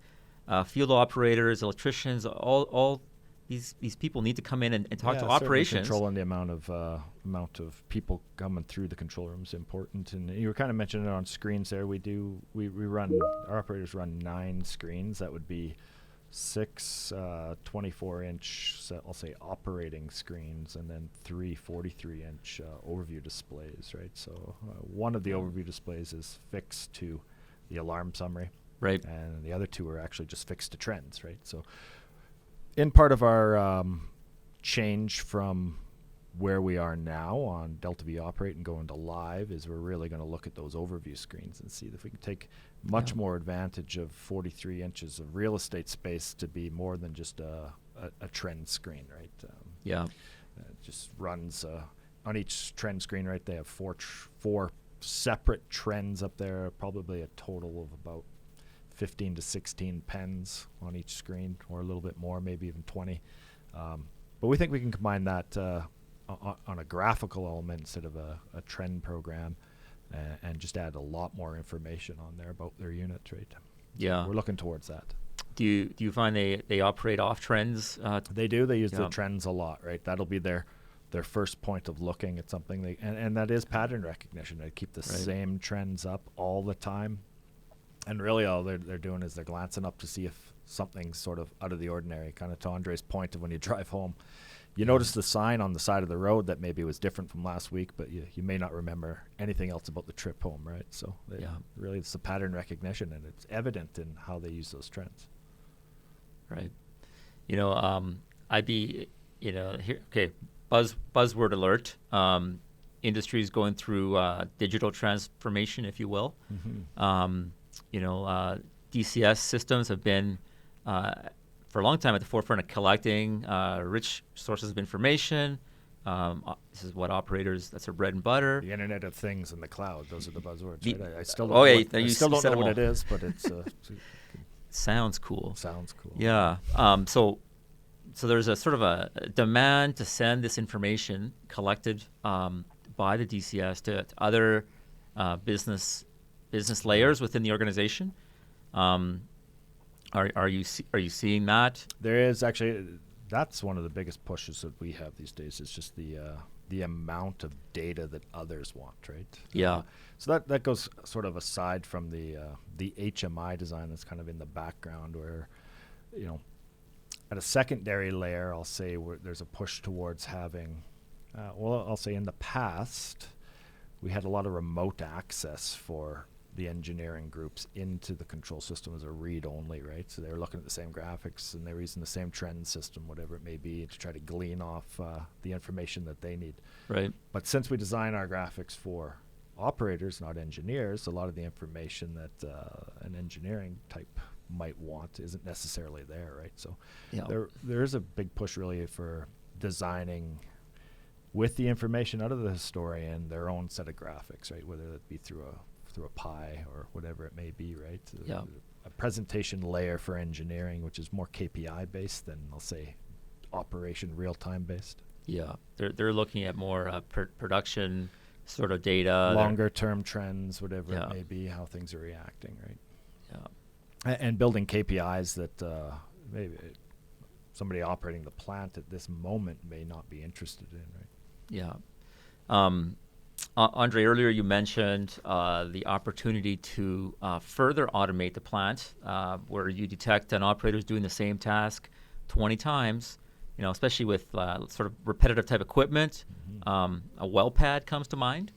field operators, electricians, all these people need to come in and talk to certainly operations. Controlling the amount of people coming through the control room is important. And you were kind of mentioning it on screens there. We run, our operators run 9 screens. That would be 6 24-inch, I'll say, operating screens, and then 3 43-inch overview displays, right? So one of the overview displays is fixed to the alarm summary, Right. and the other 2 are actually just fixed to trends, right? So in part of our change from where we are now on Delta V Operate and going to live is we're really going to look at those overview screens and see if we can take much more advantage of 43 inches of real estate space to be more than just a trend screen, right? Yeah. It just runs on each trend screen, right? They have 4 separate trends up there, probably a total of about 15 to 16 pens on each screen, or a little bit more, maybe even 20. But we think we can combine that on a graphical element instead of a trend program, and just add a lot more information on there about their unit, right? Yeah. We're looking towards that. Do you find they operate off trends? They do. They use the Yeah. trends a lot, right? That'll be their first point of looking at something. And that is pattern recognition. They keep the same trends up all the time. And really all they're doing is they're glancing up to see if something's sort of out of the ordinary, kind of to Andre's point of when you drive home. You notice the sign on the side of the road that maybe was different from last week, but you may not remember anything else about the trip home, right? So really it's the pattern recognition, and it's evident in how they use those trends. Right. You know, I'd be, you know, here. Okay, buzzword alert. Industry is going through digital transformation, if you will. Mm-hmm. You know, DCS systems have been for a long time at the forefront of collecting rich sources of information. This is what operators, that's their bread and butter. The Internet of Things and the cloud, those are the buzzwords, right? I still Oh, don't yeah, know you I still don't said know them what all. it is, but it's Sounds cool. sounds cool. Yeah. So there's a sort of a demand to send this information collected by the DCS to other business layers within the organization. Are you seeing that? There is actually, that's one of the biggest pushes that we have these days. It's just the amount of data that others want, right? Yeah. So that goes sort of aside from the HMI design that's kind of in the background, where, you know, at a secondary layer, I'll say where there's a push towards having, I'll say in the past, we had a lot of remote access for the engineering groups into the control system as a read-only, right? So they were looking at the same graphics and they were using the same trend system, whatever it may be, to try to glean off the information that they need. Right. But since we design our graphics for operators, not engineers, a lot of the information that an engineering type might want isn't necessarily there, right? So there is a big push really for designing with the information out of the historian their own set of graphics, right? Whether that be through a pie or whatever it may be, right? A presentation layer for engineering, which is more KPI based than, I'll say, operation real-time based. Yeah, they're looking at more production sort of data, longer term trends, whatever it may be, how things are reacting, right? Yeah, and building KPIs that maybe somebody operating the plant at this moment may not be interested in, right? Yeah. Andre, earlier you mentioned the opportunity to further automate the plant, where you detect an operator is doing the same task 20 times, you know, especially with sort of repetitive type equipment. A well pad comes to mind,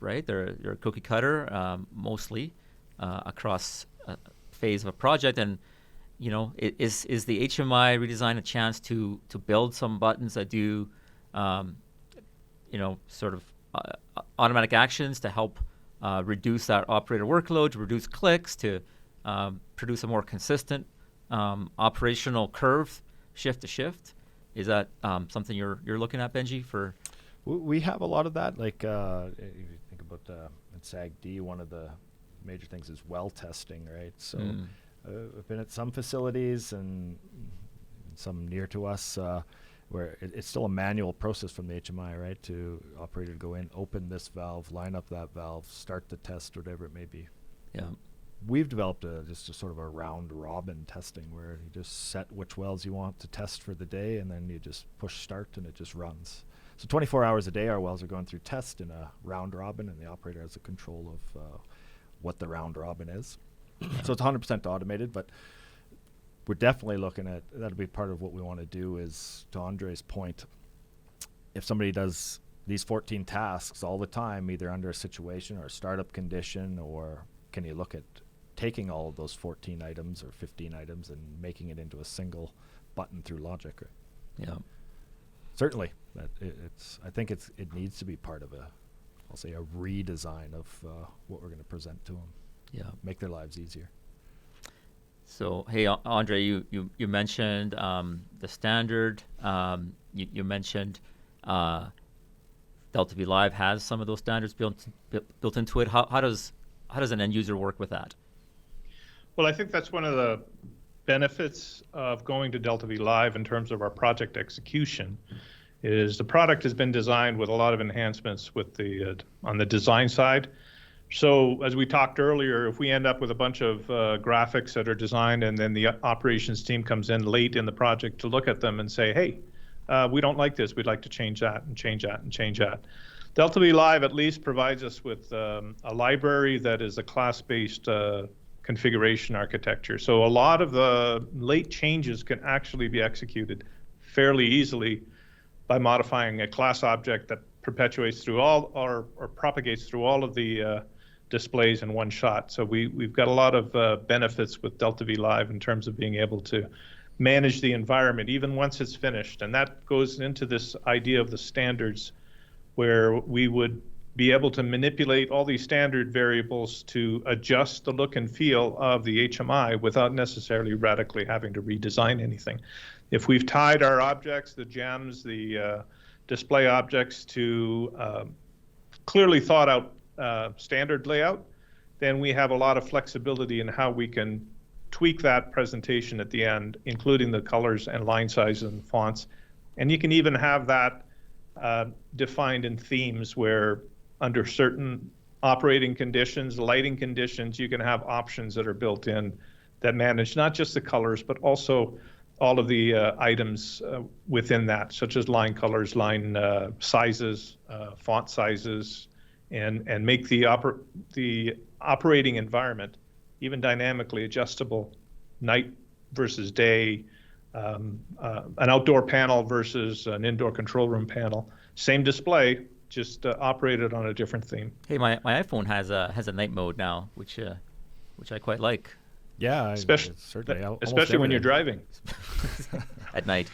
right? They're a cookie cutter mostly across a phase of a project. And, you know, is the HMI redesign a chance to build some buttons that do, you know, sort of automatic actions to help reduce that operator workload, to reduce clicks, to produce a more consistent operational curve shift to shift? Is that something you're looking at, Benji, for We have a lot of that. Like if you think about at SAGD, one of the major things is well testing, right? So I've been at some facilities and some near to us where it's still a manual process from the HMI, right? To operator to go in, open this valve, line up that valve, start the test, whatever it may be. Yeah. We've developed just a sort of a round robin testing where you just set which wells you want to test for the day, and then you just push start and it just runs. So 24 hours a day, our wells are going through test in a round robin, and the operator has the control of what the round robin is. So it's 100% automated, but we're definitely looking at, that'll be part of what we want to do is, to Andre's point, if somebody does these 14 tasks all the time, either under a situation or a startup condition, or can you look at taking all of those 14 items or 15 items and making it into a single button through logic? Right? Yeah. Certainly, that I think it needs to be part of I'll say a redesign of what we're going to present to them. Yeah. Make their lives easier. So, hey, Andre, you mentioned the standard. You mentioned Delta V Live has some of those standards built into it. How does an end user work with that? Well, I think that's one of the benefits of going to Delta V Live in terms of our project execution. Is the product has been designed with a lot of enhancements with on the design side. So as we talked earlier, if we end up with a bunch of graphics that are designed and then the operations team comes in late in the project to look at them and say, hey, we don't like this, we'd like to change that and change that and change that. Delta V Live at least provides us with a library that is a class-based configuration architecture. So a lot of the late changes can actually be executed fairly easily by modifying a class object that perpetuates through all or propagates through all of the displays in one shot. So we've got a lot of benefits with Delta V Live in terms of being able to manage the environment even once it's finished. And that goes into this idea of the standards, where we would be able to manipulate all these standard variables to adjust the look and feel of the HMI without necessarily radically having to redesign anything. If we've tied our objects, the gems, the display objects to clearly thought out standard layout, then we have a lot of flexibility in how we can tweak that presentation at the end, including the colors and line size and fonts. And you can even have that defined in themes where under certain operating conditions, lighting conditions, you can have options that are built in that manage not just the colors, but also all of the items within that, such as line colors, line sizes, font sizes, and make the operating environment even dynamically adjustable, night versus day, an outdoor panel versus an indoor control room panel. Same display, just operated on a different theme. Hey, my iPhone has a night mode now, which I quite like. Yeah, especially when you're driving at night.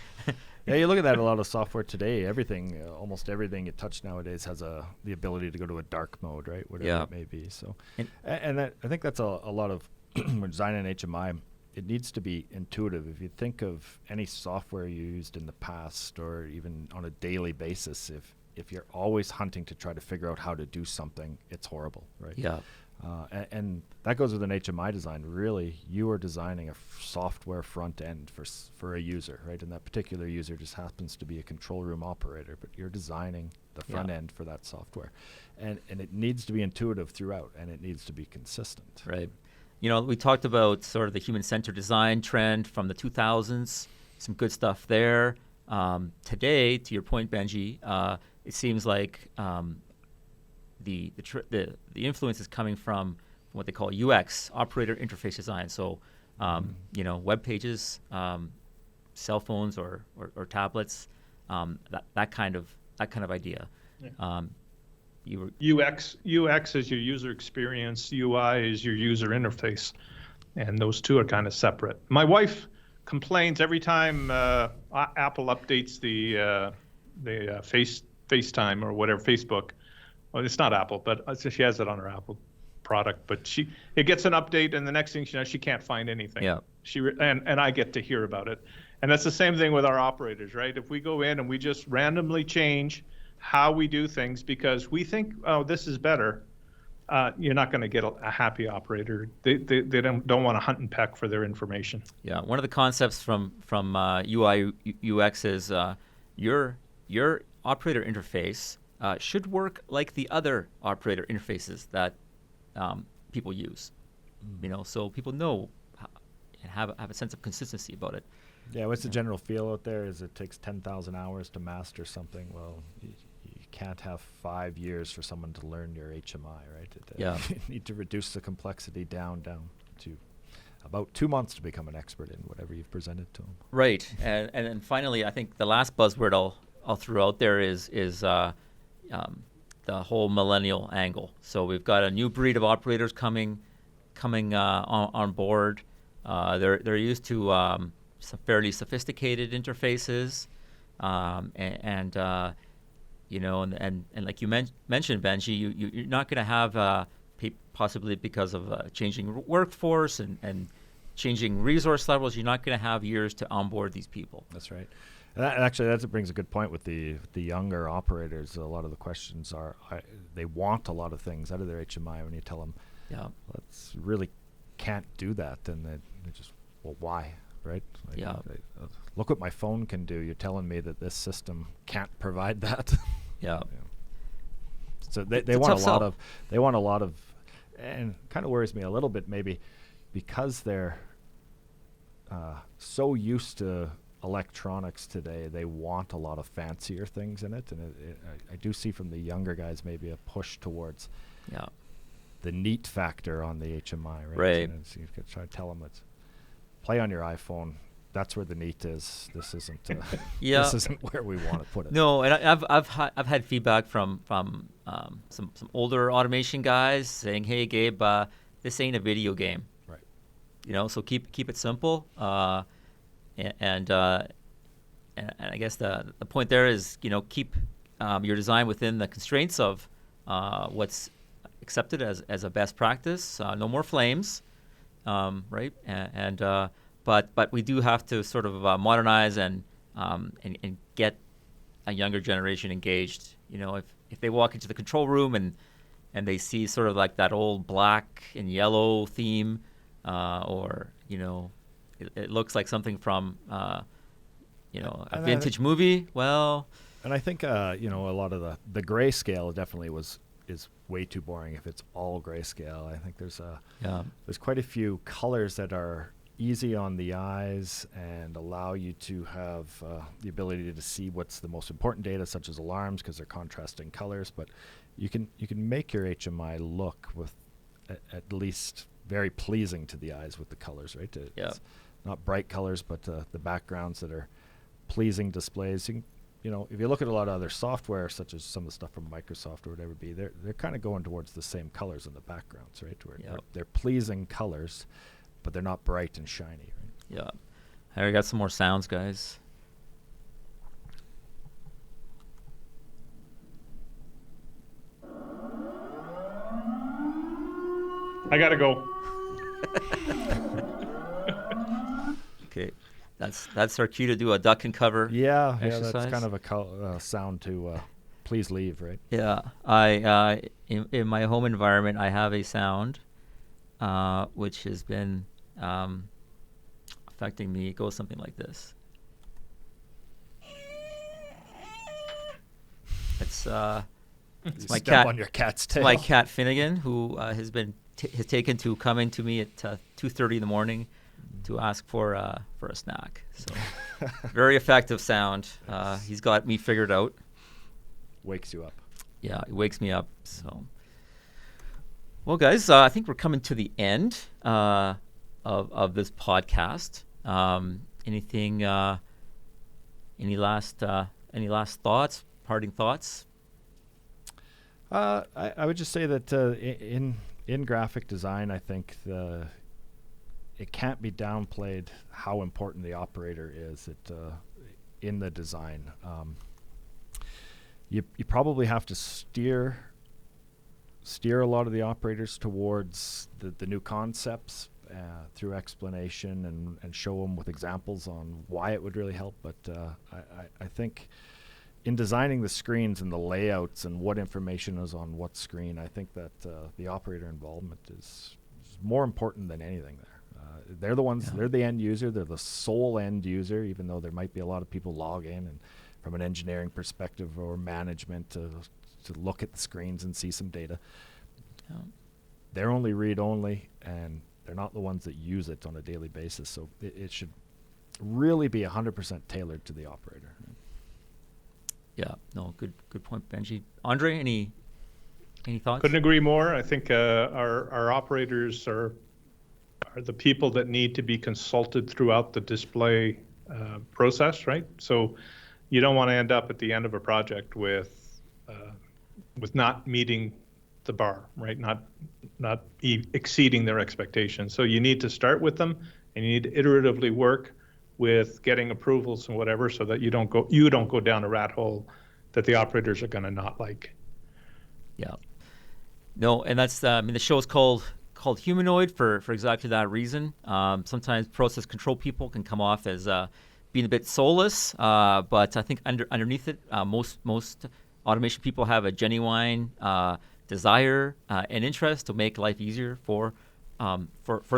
Yeah, you look at that, a lot of software today, everything, almost everything you touch nowadays has the ability to go to a dark mode, right? Whatever it may be. So, and I think that's a lot of when designing an HMI, it needs to be intuitive. If you think of any software you used in the past, or even on a daily basis, if you're always hunting to try to figure out how to do something, it's horrible, right? Yeah. And that goes with an HMI design. Really, you are designing a software front end for a user, right? And that particular user just happens to be a control room operator, but you're designing the front end for that software. And it needs to be intuitive throughout, and it needs to be consistent. Right. You know, we talked about sort of the human-centered design trend from the 2000s, some good stuff there. Today, to your point, Benji, it seems like the influence is coming from what they call UX, operator interface design. So, web pages, cell phones or tablets, that kind of idea. Yeah. UX is your user experience. UI is your user interface, and those two are kind of separate. My wife complains every time Apple updates the FaceTime or whatever, Facebook. Well, it's not Apple, but she has it on her Apple product. But it gets an update, and the next thing she knows, she can't find anything. Yeah. And I get to hear about it. And that's the same thing with our operators, right? If we go in and we just randomly change how we do things because we think, oh, this is better. You're not going to get a happy operator. They don't want to hunt and peck for their information. Yeah, one of the concepts from UI UX is your operator interface should work like the other operator interfaces that people use. You know, so people know and have a sense of consistency about it. Yeah, what's the general feel out there? Is it takes 10,000 hours to master something? Well, you can't have 5 years for someone to learn your HMI, right? Yeah. You need to reduce the complexity down to about 2 months to become an expert in whatever you've presented to them. Right, and then finally, I think the last buzzword I'll throw out there is the whole millennial angle. So we've got a new breed of operators coming on board. They're used to some fairly sophisticated interfaces, and like you mentioned, Benji, you're not going to have possibly because of changing workforce and changing resource levels, you're not going to have years to onboard these people. That's right. And actually, that brings a good point with the younger operators. A lot of the questions are they want a lot of things out of their HMI. When you tell them, Yeah. let's really can't do that, then they just, well, why, right? Like, Yeah. Look what my phone can do. You're telling me that this system can't provide that. Yeah. So It's they a want tough a lot of, and kind of worries me a little bit maybe because they're so used to electronics today. They want a lot of fancier things in it, and I do see from the younger guys maybe a push towards Yeah. the neat factor on the HMI, right? Right. And so you could try to tell them it's play on your iPhone. That's where the neat is. This isn't. Yeah. This isn't where we want to put it. No, and I've had feedback from some older automation guys saying, "Hey, Gabe, this ain't a video game." Right. You know, so keep it simple. And I guess the point there is, you know, keep your design within the constraints of what's accepted as a best practice. No more flames, right? But we do have to sort of modernize and get a younger generation engaged. You know, if they walk into the control room and they see sort of like that old black and yellow theme, or you know, it looks like something from you know, a And vintage movie. Well, And I think you know, a lot of the grayscale definitely is way too boring if it's all grayscale. I think there's quite a few colors that are easy on the eyes and allow you to have the ability to see what's the most important data, such as alarms, because they're contrasting colors. But you can make your HMI look with at least very pleasing to the eyes with the colors, right? It's not bright colors, but the backgrounds that are pleasing displays. You know, if you look at a lot of other software, such as some of the stuff from Microsoft or whatever it be, they're kind of going towards the same colors in the backgrounds, right? Where they're pleasing colors, but they're not bright and shiny, right? Yeah. I already got some more sounds, guys. I gotta go. Okay. That's our cue to do a duck and cover. Yeah, exercise. that's kind of a sound to please leave, right? Yeah, I in my home environment, I have a sound which has been affecting me. It goes something like this. It's my Step cat. on your cat's It's tail. my cat Finnegan, who has taken to coming to me at 2:30 in the morning to ask for a snack. So very effective sound. He's got me figured out. Wakes you up. Yeah, it wakes me up. So, well, guys, I think we're coming to the end of this podcast. Anything? Any last thoughts? Parting thoughts? I would just say that in graphic design, I think it can't be downplayed how important the operator is in the design. You probably have to steer a lot of the operators towards the new concepts through explanation and show them with examples on why it would really help. But I think in designing the screens and the layouts and what information is on what screen, I think that the operator involvement is more important than anything there. They're the ones, they're the end user, they're the sole end user, even though there might be a lot of people log in and from an engineering perspective or management to look at the screens and see some data. Yeah. They're only read-only, and they're not the ones that use it on a daily basis, so it should really be 100% tailored to the operator. Yeah, no, good point, Benji. Andre, any thoughts? Couldn't agree more. I think our operators are the people that need to be consulted throughout the display process, right? So you don't want to end up at the end of a project with not meeting the bar, right? Not exceeding their expectations. So you need to start with them, and you need to iteratively work with getting approvals and whatever, so that you don't go down a rat hole that the operators are going to not like. Yeah. No, and that's I mean, the show is called Humanoid for exactly that reason. Sometimes process control people can come off as being a bit soulless, but I think underneath it, most automation people have a genuine desire and interest to make life easier for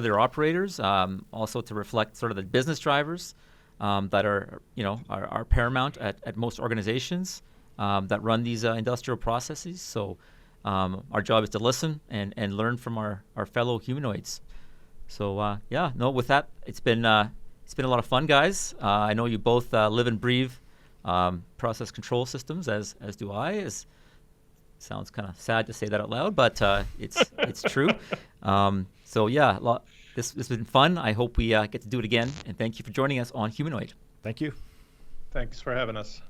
their operators. Also to reflect sort of the business drivers that are paramount at most organizations that run these industrial processes. So our job is to listen and learn from our fellow humanoids. So with that, it's been a lot of fun, guys. I know you both live and breathe process control systems, as do I. Sounds kind of sad to say that out loud, but it's true. This has been fun. I hope we get to do it again. And thank you for joining us on Humanoid. Thank you. Thanks for having us.